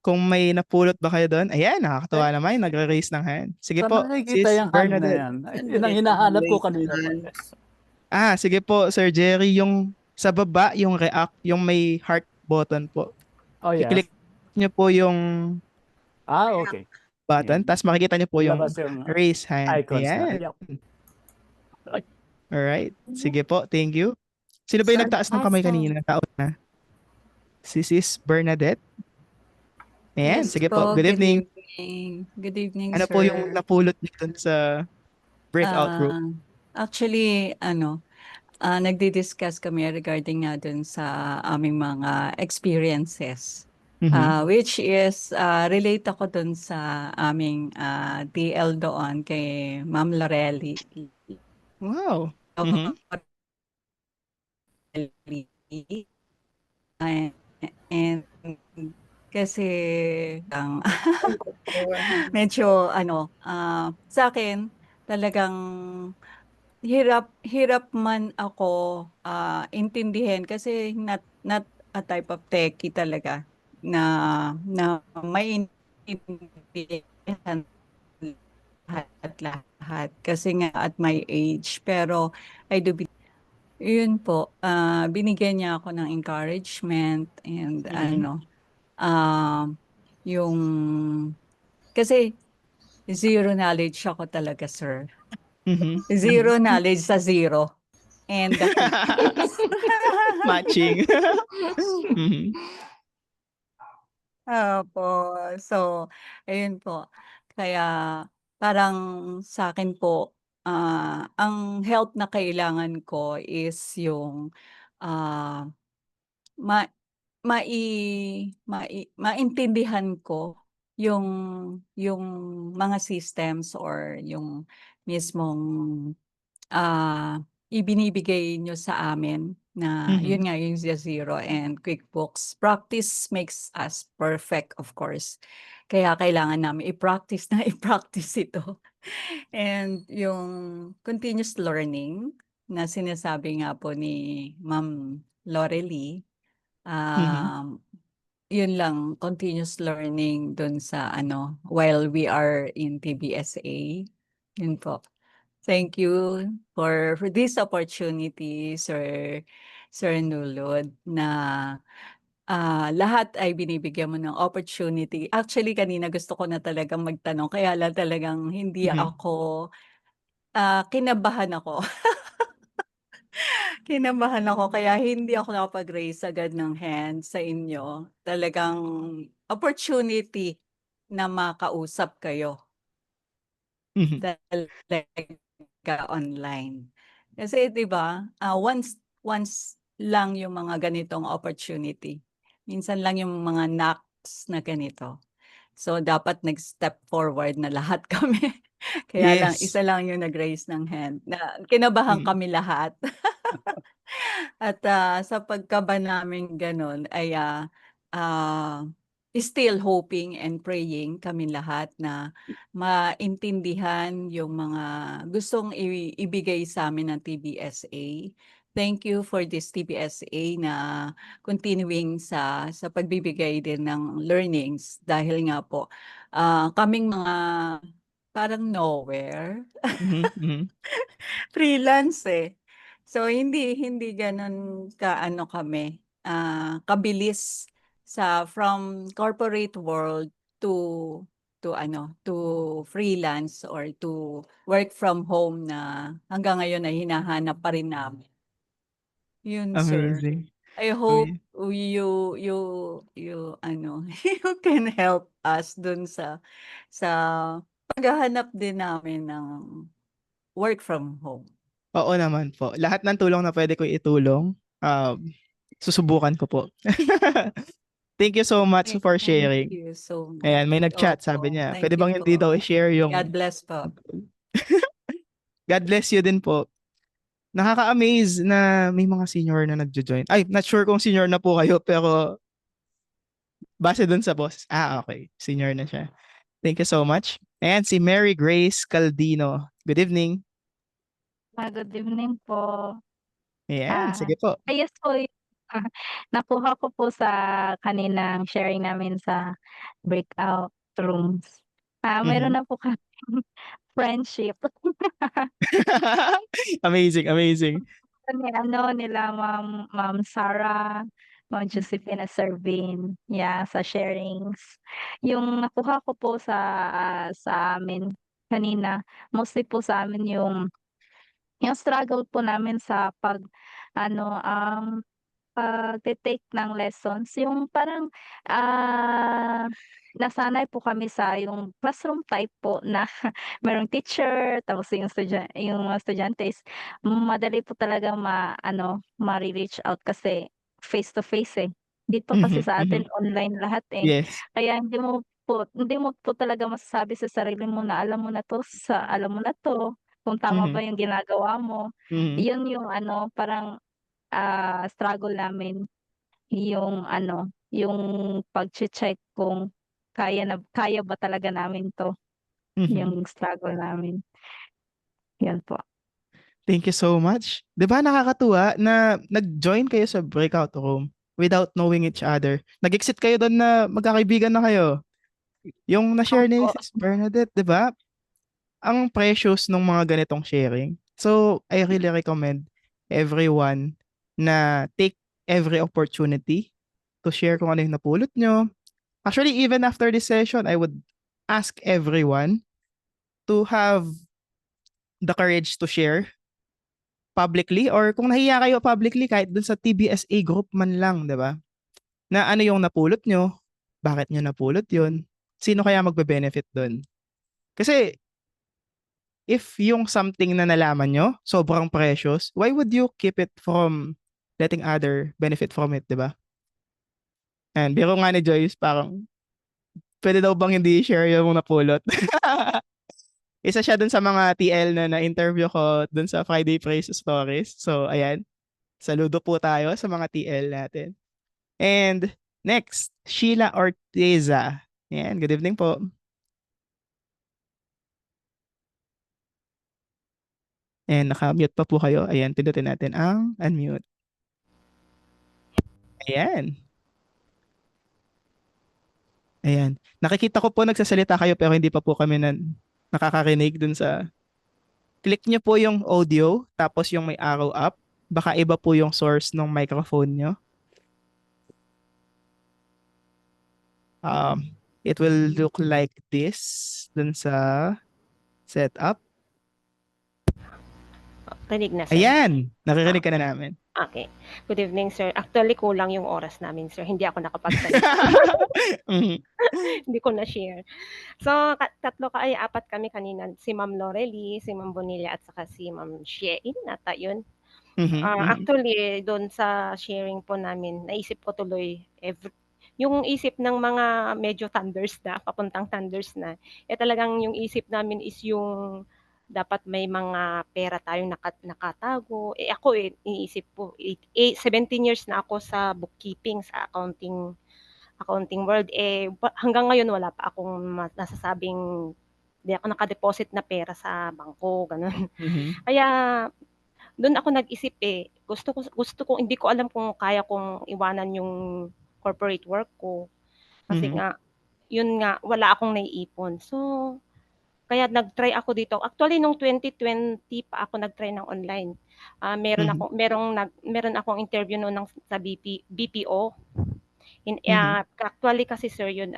S2: Kung may napulot ba kayo doon. Ayan, nakakatuwa naman. Nagre-raise ng hand. Sige
S6: Saan
S2: po,
S6: nakikita
S2: Sis
S6: yung hand na
S2: Bernadette.
S6: yan? Yun ang hinahanap ko kanina pa.
S2: Sige po, Sir Jerry, yung sa baba, yung react, yung may heart button po.
S6: Oh, yes.
S2: I-click nyo po yung
S6: Okay.
S2: button,
S6: Yan.
S2: tapos makikita nyo po yung
S6: Labas yung
S2: raise hand.
S6: icons na.
S2: Ayan.
S6: Yep.
S2: Alright. Sige po, thank you. Sino ba yung nagtaas ng kamay kanina? Taon na. Si Sis Bernadette. Ayan,
S7: Yes
S2: sige po.
S7: po,
S2: Good evening.
S7: Good evening,
S2: Ano
S7: sir.
S2: po yung napulot niyo dun sa breakout room?
S7: Actually, nagdi-discuss kami regarding nga dun sa aming mga experiences. Which is, relate ako dun sa aming DL doon kay Ma'am Lorelli.
S2: Wow.
S7: And kasi medyo sa akin talagang hirap man ako intindihin kasi not a type of techie talaga na maintindihan lahat kasi nga at my age, pero I do yun po, binigyan niya ako ng encouragement and yung kasi zero knowledge ako talaga, sir. Zero knowledge sa zero. And
S2: Matching.
S7: Opo. So, ayun po. Kaya parang sa akin po, ang help na kailangan ko is yung ah, ma maintindihan ko yung yung mga systems or yung mismong ibinibigay nyo sa amin na yun nga yung zero and QuickBooks. Practice makes us perfect, of course. Kaya kailangan namin i-practice na i-practice ito. And yung continuous learning na sinasabi nga po ni Ma'am Lorelei, yun lang, continuous learning dun sa ano, while we are in TBSA. Yun po. Thank you for this opportunity, Sir Nulod, na lahat ay binibigyan mo ng opportunity. Actually, kanina gusto ko na talagang magtanong, kaya lang talagang hindi
S2: Mhm.
S7: ako, kinabahan ako. Kinabahan ako kaya hindi ako nakapag-raise agad ng hand sa inyo. Talagang opportunity na makausap kayo
S2: Mhm.
S7: talaga online. Kasi 'di ba, once lang yung mga ganitong opportunity. Minsan lang yung mga knocks na ganito. So, dapat nag-step forward na lahat kami. Kaya lang
S2: Yes.
S7: isa lang yung nag-raise ng hand na kinabahan
S2: Mm.
S7: kami lahat. At, sa pagkaba namin gano'n ay, ah, still hoping and praying kaming lahat na maintindihan yung mga gustong ibigay sa'min ng TBSA. Thank you for this TBSA na continuing sa pagbibigay din ng learnings dahil nga po, kaming mga parang nowhere.
S2: Mhm, mhm.
S7: Freelance, eh. So, hindi gano'n ka-ano kami, kabilis from corporate world to to freelance or to work from home na hanggang ngayon ay hinahanap pa rin namin. Yun, sir.
S2: Amazing.
S7: I hope
S2: Amazing.
S7: you ano, you can help us dun sa paghahanap din namin ng work from home.
S2: Oo naman po. Lahat ng tulong na puwede ko itulong, susubukan ko po. Thank you so much for
S7: Thank
S2: sharing.
S7: you so
S2: Ayan, may
S7: much.
S2: nag-chat sabi
S7: Opo,
S2: niya,
S7: thank
S2: puwede
S7: you
S2: bang hindi
S7: po.
S2: daw i-share
S7: God
S2: yung
S7: bless po.
S2: God bless you din po. Nakaka-amaze na may mga senior na nagjo-join. Ay, not sure kung senior na po kayo pero base dun sa boses. Okay. Senior na siya. Thank you so much. And si Mary Grace Caldino. Good evening.
S8: Good evening po.
S2: Ayan,
S8: Ah,
S2: sige po.
S8: ayos po yung nakuha ko po sa kaninang sharing namin sa breakout rooms. Meron
S2: Mhm.
S8: na po kaming friendship.
S2: Amazing, amazing.
S8: Ni ano, nila Ma'am Sarah, Ma'am Josephine at Sir Vin, yeah, sa sharings. Yung nakuha ko po sa amin kanina, mostly po sa amin yung struggle po namin sa ano, pagte-take ng lessons, yung parang, nasanay po kami sa yung classroom type po na merong teacher, tapos yung mga estudyante is madali po talagang mare-reach out kasi face to face, eh. Dito kasi
S2: Mhm,
S8: sa atin
S2: mhm.
S8: online lahat, eh.
S2: Yes.
S8: Kaya hindi mo po talaga masasabi sa sarili mo na alam mo na 'to, kung tama ba
S2: Mhm,
S8: yung ginagawa mo.
S2: mhm,
S8: Yun yung ano, parang struggle namin yung pagche-check kung kaya ba talaga namin 'to,
S2: mhm.
S8: yung struggle namin, yun po.
S2: Thank you so much. 'Di ba nakakatuwa na nag-join kayo sa breakout room without knowing each other. Nag-exit kayo dun na magkakaibigan na kayo. Yung na-share ni
S8: Opo,
S2: Sis Bernadette, 'di ba? Ang precious nung mga ganitong sharing. So, I really recommend everyone na take every opportunity to share kung ano yung napulot nyo. Actually, even after this session, I would ask everyone to have the courage to share publicly or kung nahiya kayo publicly kahit dun sa TBSA group man lang, 'di ba? Na ano yung napulot nyo, bakit nyo napulot yun, sino kaya magbe-benefit dun. Kasi if yung something na nalaman nyo, sobrang precious, why would you keep it from letting other benefit from it, 'di ba? And biro nga ni Joyce, parang pwede daw bang hindi i-share yung napulot? Isa siya dun sa mga TL na na-interview ko dun sa Friday Praise Stories. So, ayan. Saludo po tayo sa mga TL natin. And next, Sheila Orteza. Ayan, good evening po. And naka-mute pa po kayo. Ayan, pindutin natin ang unmute. Ayan. Ayan. Nakikita ko po nagsasalita kayo pero hindi pa po kami nakakarinig dun sa... Click nyo po yung audio, tapos yung may arrow up. Baka iba po yung source ng microphone nyo. It will look like this dun sa setup.
S9: Rinig na, sir.
S2: Ayan! Nakirinig ka na namin.
S9: Okay. Good evening, sir. Actually, kulang yung oras namin, sir. Hindi ako nakapagsalita.
S2: Mhm.
S9: Hindi ko na-share. So, apat kami kanina. Si Ma'am Lorely, si Ma'am Bonilla, at saka si Ma'am Shein. Nata yun.
S2: Mhm, mhm.
S9: Actually, doon sa sharing po namin, naisip ko tuloy, yung isip ng mga medyo thunders na, papuntang thunders na, talagang yung isip namin is yung dapat may mga pera tayong nakatago. Ako iniisip ko, 17 years na ako sa bookkeeping, sa accounting world. Hanggang ngayon wala pa akong nasasabing di ako nakadeposit na pera sa bangko, ganun.
S2: Mhm.
S9: Kaya doon ako nag-isip gusto ko, hindi ko alam kung kaya kong iwanan yung corporate work ko. Kasi
S2: Mhm.
S9: nga, yun nga, wala akong naiipon. So, kaya nag-try ako dito. Actually, nung 2020 pa ako nag-try ng online.
S2: Mhm.
S9: Meron akong interview noon sa BPO.
S2: Mhm.
S9: Actually kasi sir, yun,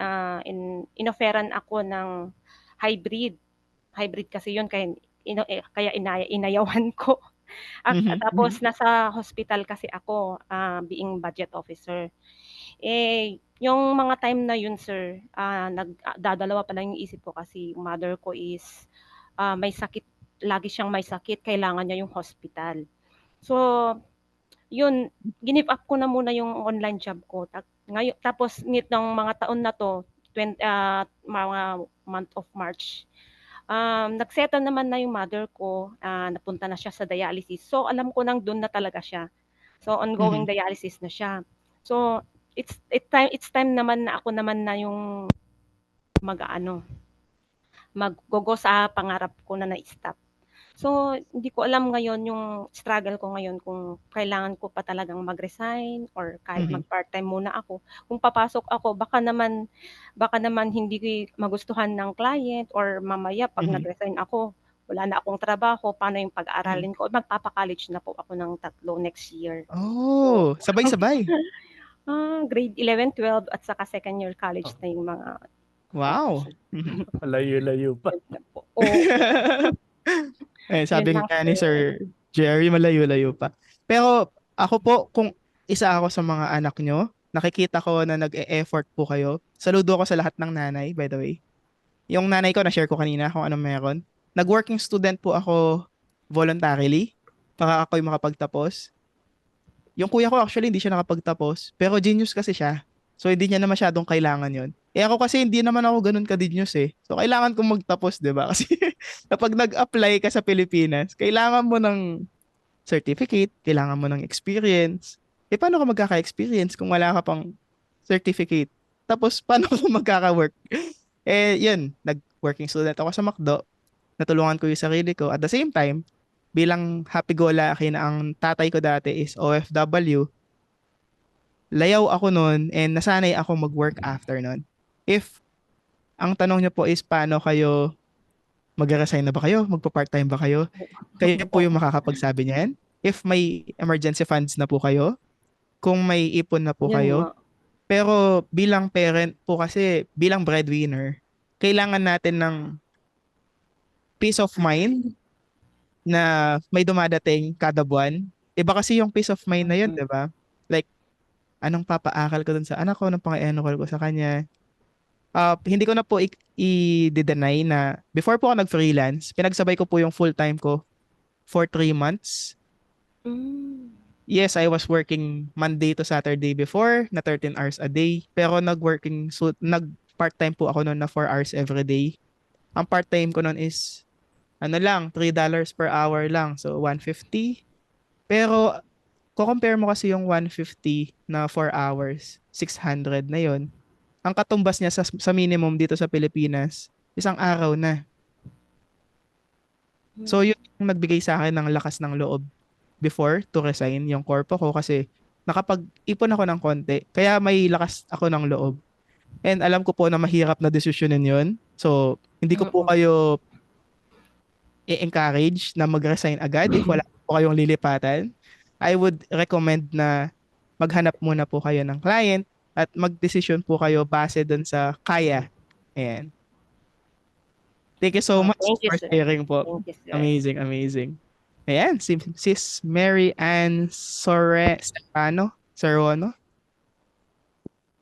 S9: inofferan ako ng hybrid. Hybrid kasi yun, kaya inayawan ko.
S2: Mhm.
S9: Tapos
S2: Mhm.
S9: nasa hospital kasi ako, being budget officer. Yung mga time na yun sir, dadalawa pa lang yung isip ko kasi yung mother ko is may sakit, lagi siyang may sakit, kailangan niya yung hospital. So, yun, give up ko na muna yung online job ko. Ngayon, tapos nitong mga taon na to, mga month of March, nagsettle naman na yung mother ko, napunta na siya sa dialysis. So, alam ko nang doon na talaga siya. So, ongoing
S2: Mhm.
S9: dialysis na siya. So, it's time naman na ako naman na yung maggo sa pangarap ko na na-stop. So, hindi ko alam ngayon yung struggle ko ngayon kung kailangan ko pa talagang mag-resign or kahit
S2: Mhm.
S9: mag-part-time muna ako. Kung papasok ako, baka naman hindi magustuhan ng client or mamaya pag
S2: Mhm.
S9: nag-resign ako, wala na akong trabaho, paano yung
S2: Mhm.
S9: pag-aaralin ko? Magpapa-college na po ako ng 3 next year. So,
S2: Oh, sabay-sabay.
S9: grade 11, 12 at saka second year college
S6: Oh.
S9: na yung mga
S2: Wow. Mhm.
S6: Malayo-layo pa.
S9: yun lang po. Oo, yun
S2: Sabi
S9: lang
S2: nga ni
S9: sir.
S2: Sir Jerry, malayo-layo pa. Pero ako po, kung isa ako sa mga anak nyo, nakikita ko na nag-e-effort po kayo. Saludo ako sa lahat ng nanay, by the way. Yung nanay ko, na-share ko kanina kung anong meron. Nag-working student po ako voluntarily para ako'y makapagtapos. Yung kuya ko actually hindi siya nakapagtapos, pero genius kasi siya. So hindi niya na masyadong kailangan yon. Ako kasi hindi naman ako ganun ka-genius eh. So kailangan kong magtapos, 'di ba? Kasi kapag nag-apply ka sa Pilipinas, kailangan mo ng certificate, kailangan mo ng experience. Paano ka magkaka-experience kung wala ka pang certificate? Tapos paano ka magkaka-work? Yun, nag-working student ako sa McDo. Natulungan ko yung sarili ko. At the same time, bilang happy-go-lucky na ang tatay ko dati is OFW, layaw ako noon and nasanay ako mag-work after noon. If ang tanong niyo po is paano kayo mag-resign na ba kayo? Magpa-part-time ba kayo? Kayo po yung makakapagsabi niyan. If may emergency funds na po kayo, kung may ipon na po
S9: Yun
S2: kayo.
S9: nga.
S2: Pero bilang parent po kasi, bilang breadwinner, kailangan natin ng peace of mind na may dumadating kada buwan. Iba kasi yung peace of mind na yun, di ba? Like, anong papaaral ko dun sa anak ko, anong pang-enroll ko sa kanya. Hindi ko na po i-deny na before po ako nag-freelance, pinagsabay ko po yung full-time ko for 3 months. Yes, I was working Monday to Saturday before, na 13 hours a day. Pero nag-part-time po ako noon na 4 hours every day. Ang part-time ko noon is, $3 per hour lang. So, 150. Pero, compare mo kasi yung 150 na 4 hours, 600 na yon. Ang katumbas niya sa minimum dito sa Pilipinas, isang araw na. So, yun yung nagbigay sa akin ng lakas ng loob before to resign yung corpo ko kasi nakapag-ipon ako ng konti. Kaya may lakas ako ng loob And alam ko po na mahirap na desisyonin yun. So, hindi ko po
S7: Mm.
S2: kayo i-encourage na mag-resign agad if wala po kayong lilipatan. I would recommend na maghanap muna po kayo ng client at mag-desisyon po kayo base dun sa kaya. Ayan. Thank you so much
S9: Thank you,
S2: for
S9: sir.
S2: sharing po.
S9: Thank you, sir.
S2: Amazing, amazing. Ayan, si Sis Mary Ann Serrano.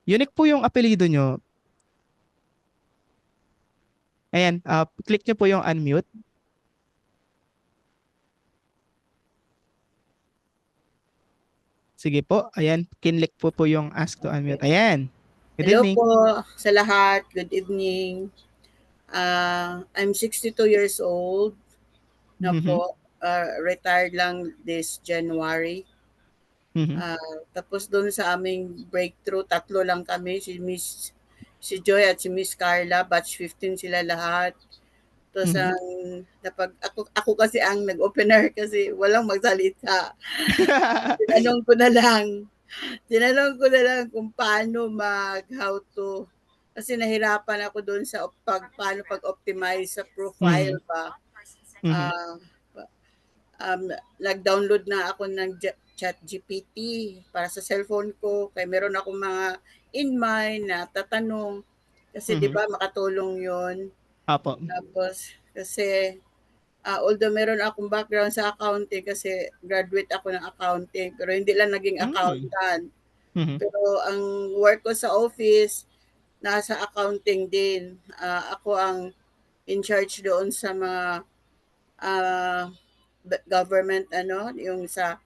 S2: Unique po yung apelido nyo. Ayan, click nyo po yung unmute. Sige po, ayan, kinlik po yung ask to unmute. Ayan. Good
S10: Hello
S2: evening.
S10: po sa lahat. Good evening. I'm 62 years old na
S2: Mhm.
S10: po. Retired lang this January.
S2: Mhm.
S10: Tapos doon sa aming breakthrough, 3 lang kami. Si Joy at si Miss Carla, batch 15 sila lahat. Tapos
S2: Mhm.
S10: ako kasi ang nag-opener kasi walang magsalita. Tinanong ko na lang kung paano how to, kasi nahirapan ako doon sa paano pag-optimize sa profile ba.
S2: Mhm.
S10: Nag-download na ako ng ChatGPT para sa cellphone ko, kaya meron akong mga in mind na tatanong kasi 'di
S2: Mhm.
S10: ba makatulong 'yon.
S2: Apo.
S10: Tapos kasi although meron akong background sa accounting kasi graduate ako ng accounting, pero hindi lang naging accountant.
S2: Mhm.
S10: Pero ang work ko sa office, nasa accounting din. Ako ang in charge doon sa mga government, yung sa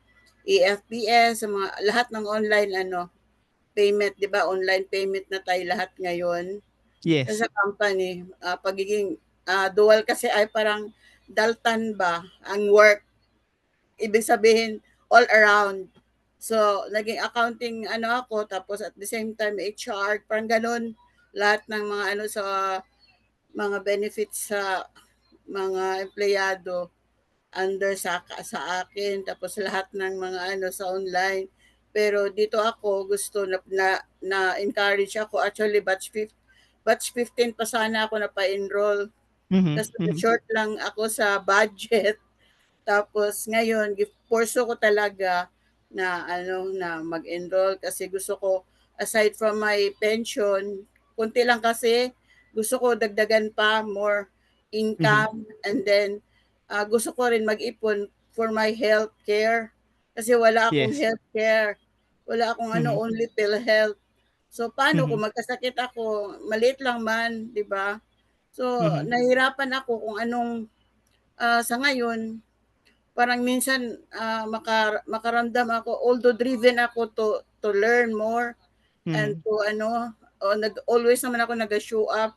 S10: EFPS, sa mga lahat ng online payment, 'di ba? Online payment na tayo lahat ngayon.
S2: Yes.
S10: Sa company, pagiging dual kasi ay parang daltan ba ang work. Ibig sabihin all around. So, naging accounting ako, tapos at the same time HR, parang ganun. Lahat ng mga sa mga benefits sa mga empleyado under sa akin, tapos lahat ng mga sa online. Pero dito ako gusto na encourage ako, actually batch 15 pa sana ako na pa-enroll.
S2: Mhm.
S10: Kasi
S2: Mhm.
S10: short lang ako sa budget. Tapos ngayon, porso ko talaga na na mag-enroll kasi gusto ko, aside from my pension, konti lang kasi, gusto ko dagdagan pa more income, and then gusto ko rin mag-ipon for my health care kasi wala akong
S2: Yes.
S10: health care. Wala akong
S2: Mhm.
S10: only PhilHealth. So paano kung
S2: Mhm.
S10: magkasakit ako, maliit lang man, 'di ba? So
S2: Mhm.
S10: nahihirapan ako kung anong sa ngayon, parang minsan makaramdam ako, although driven ako to learn more and
S2: Mhm.
S10: to always naman ako nag-show up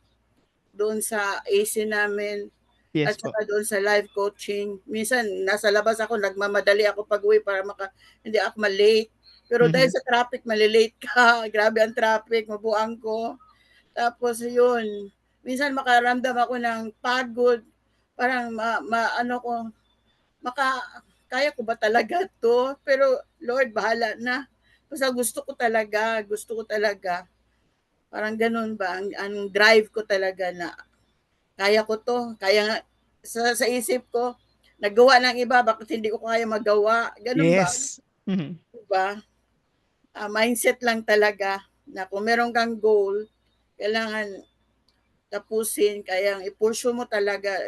S10: doon sa AC namin at
S2: Yes po.
S10: saka doon sa live coaching. Minsan nasa labas ako, nagmamadali ako pag-uwi para hindi ako ma-late. Pero dahil
S2: Mhm.
S10: sa traffic, malilate ka. Grabe ang traffic, mabuang ko. Tapos yun, minsan makaramdam ako ng pagod, parang ko, kaya ko ba talaga to? Pero Lord, bahala na. Basta gusto ko talaga. Parang ganun ba, ang drive ko talaga na kaya ko to. Kaya nga, sa isip ko, nagawa ng iba, bakit hindi ko kaya magawa? Ganun ba?
S2: Yes. Mhm.
S10: Diba? Mindset lang talaga na kung meron kang goal, kailangan tapusin, kaya i-pursue mo talaga,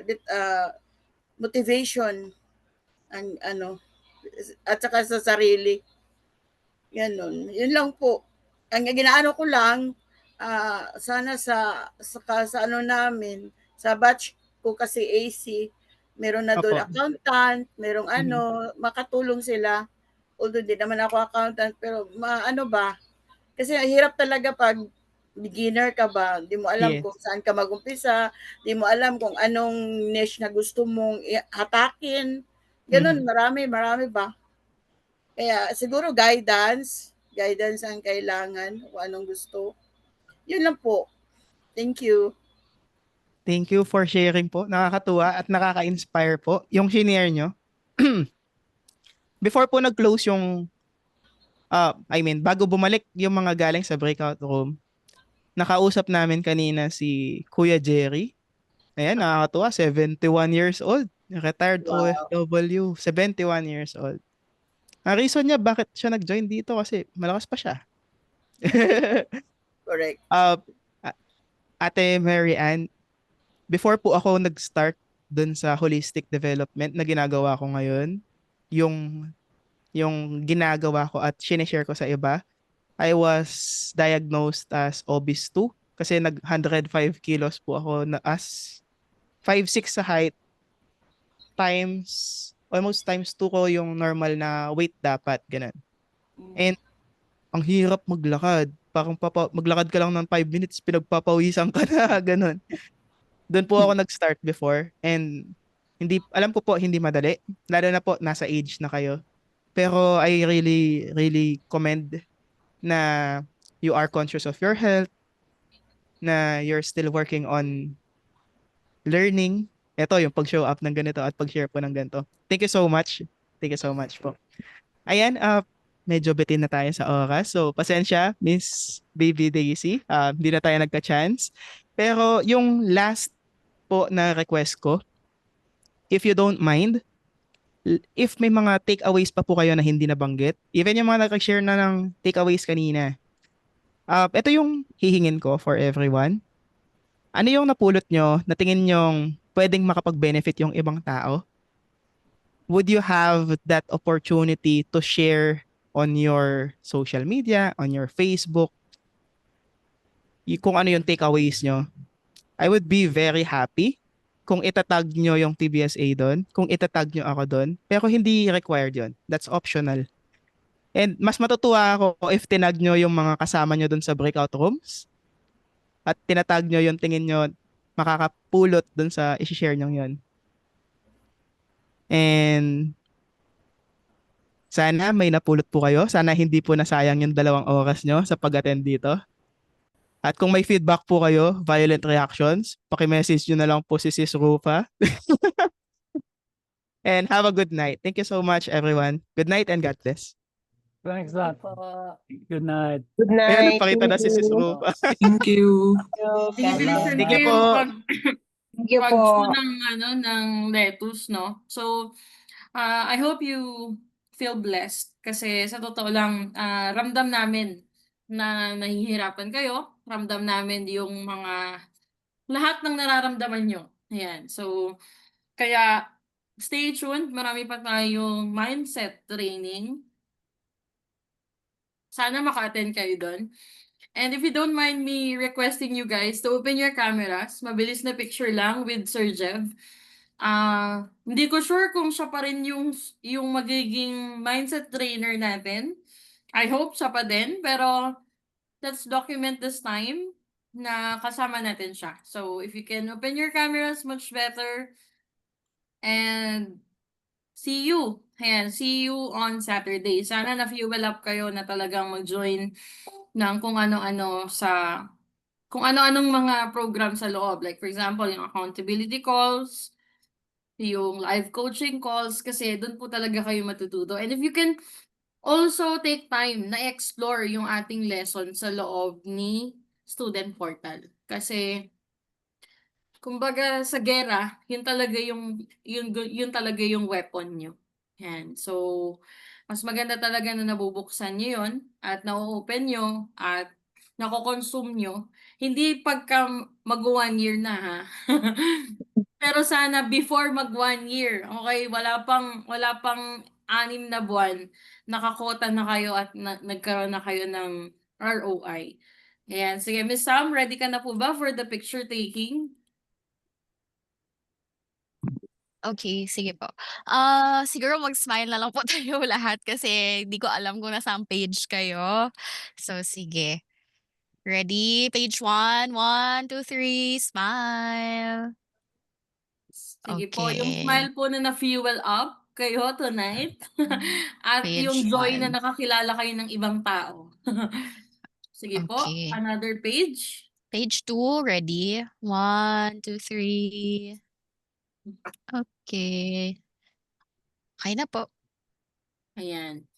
S10: motivation, ang at saka sa sarili. Ganun. Yun lang po. Ang ginaano ko lang, sana sa namin, sa batch ko kasi AC, meron na doon
S2: Opo.
S10: accountant, merong
S2: Mhm.
S10: makatulong sila. Although di naman ako accountant, pero ba, kasi hirap talaga pag beginner ka ba, di mo alam
S2: Yes.
S10: kung saan ka mag-umpisa, di mo alam kung anong niche na gusto mong hatakin. Ganun,
S2: Mhm.
S10: marami ba. Kaya siguro guidance ang kailangan kung anong gusto. Yun lang po. Thank you.
S2: Thank you for sharing po. Nakakatuwa at nakaka-inspire po yung shinare nyo. Before po nag-close bago bumalik yung mga galing sa breakout room, nakausap namin kanina si Kuya Jerry. Ayan, nakakatuwa, 71 years old. Retired
S10: Wow.
S2: OFW, 71 years old. Ang reason niya bakit siya nag-join dito kasi malakas pa siya.
S10: Correct.
S2: Uh, Ate Mary Ann, before po ako nag-start dun sa holistic development na ginagawa ko ngayon, yung yung ginagawa ko at sineshare ko sa iba, I was diagnosed as obese 2 kasi nag 105 kilos po ako na as 5'6" sa height times almost times 2 ko yung normal na weight dapat, ganun. And ang hirap maglakad. Parang maglakad ka lang ng 5 minutes, pinagpapawisan ka na, ganun. Doon po ako nag-start before and alam ko po hindi madali, lalo na po nasa age na kayo. Pero I really really commend na you are conscious of your health, na you're still working on learning. Ito yung pag-show up ng ganito at pag-share po ng ganito. Thank you so much. Thank you so much po. Ayan, medyo bitin na tayo sa oras. So, pasensya, Miss Baby Daisy. Hindi na tayo nagka-chance. Pero yung last po na request ko, if you don't mind, if may mga takeaways pa po kayo na hindi nabanggit, even yung mga nag-share na ng takeaways kanina, ito yung hihingin ko for everyone. Ano yung napulot nyo na tingin nyong pwedeng makapag-benefit yung ibang tao? Would you have that opportunity to share on your social media, on your Facebook, kung ano yung takeaways nyo? I would be very happy kung itatag nyo yung TBSA doon, kung itatag nyo ako doon, pero hindi required yon. That's optional. And mas matutuwa ako if tinag nyo yung mga kasama nyo doon sa breakout rooms at tinatag nyo yung tingin nyo makakapulot doon sa isi-share nyo yon. And sana may napulot po kayo. Sana hindi po nasayang yung 2 oras nyo sa pag-attend dito. At kung may feedback po kayo, violent reactions, paki-message nyo na lang po si Sis Rufa. And have a good night. Thank you so much, everyone. Good night and God bless.
S6: Thanks, Dad. Good night.
S9: Good
S2: Ayan,
S9: night.
S2: nagpakita na
S9: Thank
S2: si Sis
S9: you.
S2: Rufa.
S11: Thank you.
S5: Bilisan
S2: Thank
S5: ko
S2: you
S5: yung
S2: po.
S9: Thank you
S5: pag-chew
S9: po.
S5: ng lettuce, no? So, I hope you feel blessed kasi sa totoo lang, ramdam namin na nahihirapan kayo. Ramdam namin yung mga lahat ng nararamdaman nyo. Ayan. So, kaya stay tuned. Marami pa tayong mindset training. Sana maka-attend kayo doon. And if you don't mind me requesting you guys to open your cameras, mabilis na picture lang with Sir Jev. Hindi ko sure kung siya pa rin yung magiging mindset trainer natin. I hope siya pa din, pero let's document this time na kasama natin siya. So if you can open your cameras, much better. And see you. Ayan, see you on Saturday. Sana na-fuel up kayo na talagang mag-join ng kung ano-anong mga program sa loob. Like for example, yung accountability calls, yung live coaching calls, kasi doon po talaga kayo matututo. And if you can also take time na explore yung ating lesson sa loob ni Student Portal. Kasi kumbaga sa gera, yun talaga yung weapon nyo. Yan. So, mas maganda talaga na nabubuksan nyo yun at na-open nyo at nako-consume nyo. Hindi pagka mag 1 year na ha. Pero sana before mag 1 year, okay, wala pang 6 na buwan, nakakota na kayo at nagkaroon na kayo ng ROI. Ayan. Sige, Miss Sam, ready ka na po ba for the picture taking?
S12: Okay, sige po. Siguro mag-smile na lang po tayo lahat kasi di ko alam kung nasang page kayo. So, sige. Ready? Page 1. 1, 2, 3. Smile.
S5: Sige po, yung
S12: Okay.
S5: smile po na na-fuel up kayo tonight. At yung
S12: Page
S5: joy na
S12: 1.
S5: nakakilala kayo ng ibang tao. Sige po,
S12: Okay.
S5: another page.
S12: Page 2. Ready? 1, 2, 3. Okay. Okay na po.
S5: Ayan.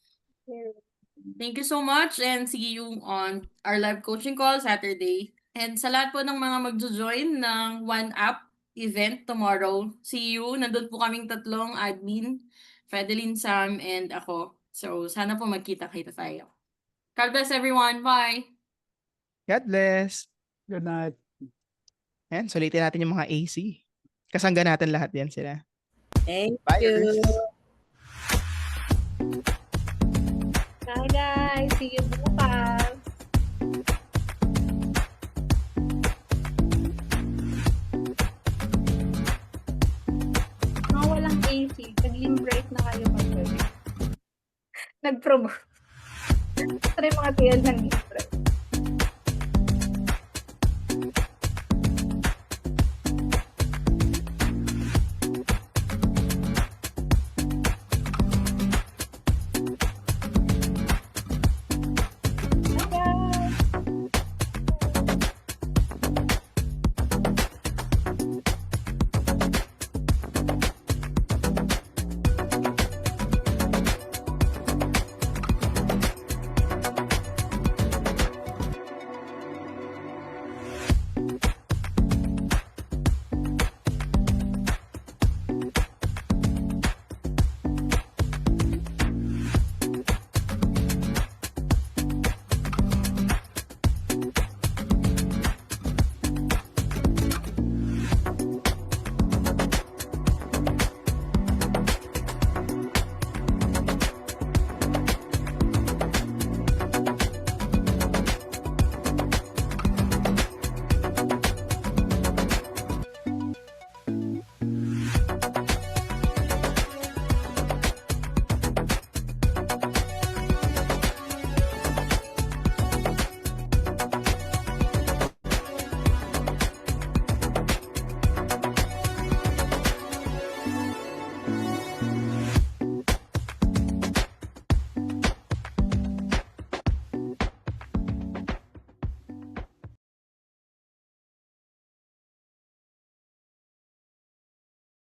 S5: Thank you so much and see you on our live coaching call Saturday. And sa lahat po ng mga magjo-join ng One App event tomorrow, see you. Nandun po kaming tatlong admin, Fedeline, Sam, and ako. So, sana po magkita-kita tayo. God bless everyone. Bye!
S2: God bless.
S6: Good night.
S2: Ayan, sulitin natin yung mga AC. Kasangga natin lahat yan sila.
S10: Thank
S2: Bye,
S10: you.
S2: guys.
S3: Bye guys, see you bukas. Mga walang AC, nag-lim break na kayo mag-break. Nag-promote. Try mga TL ng lim break.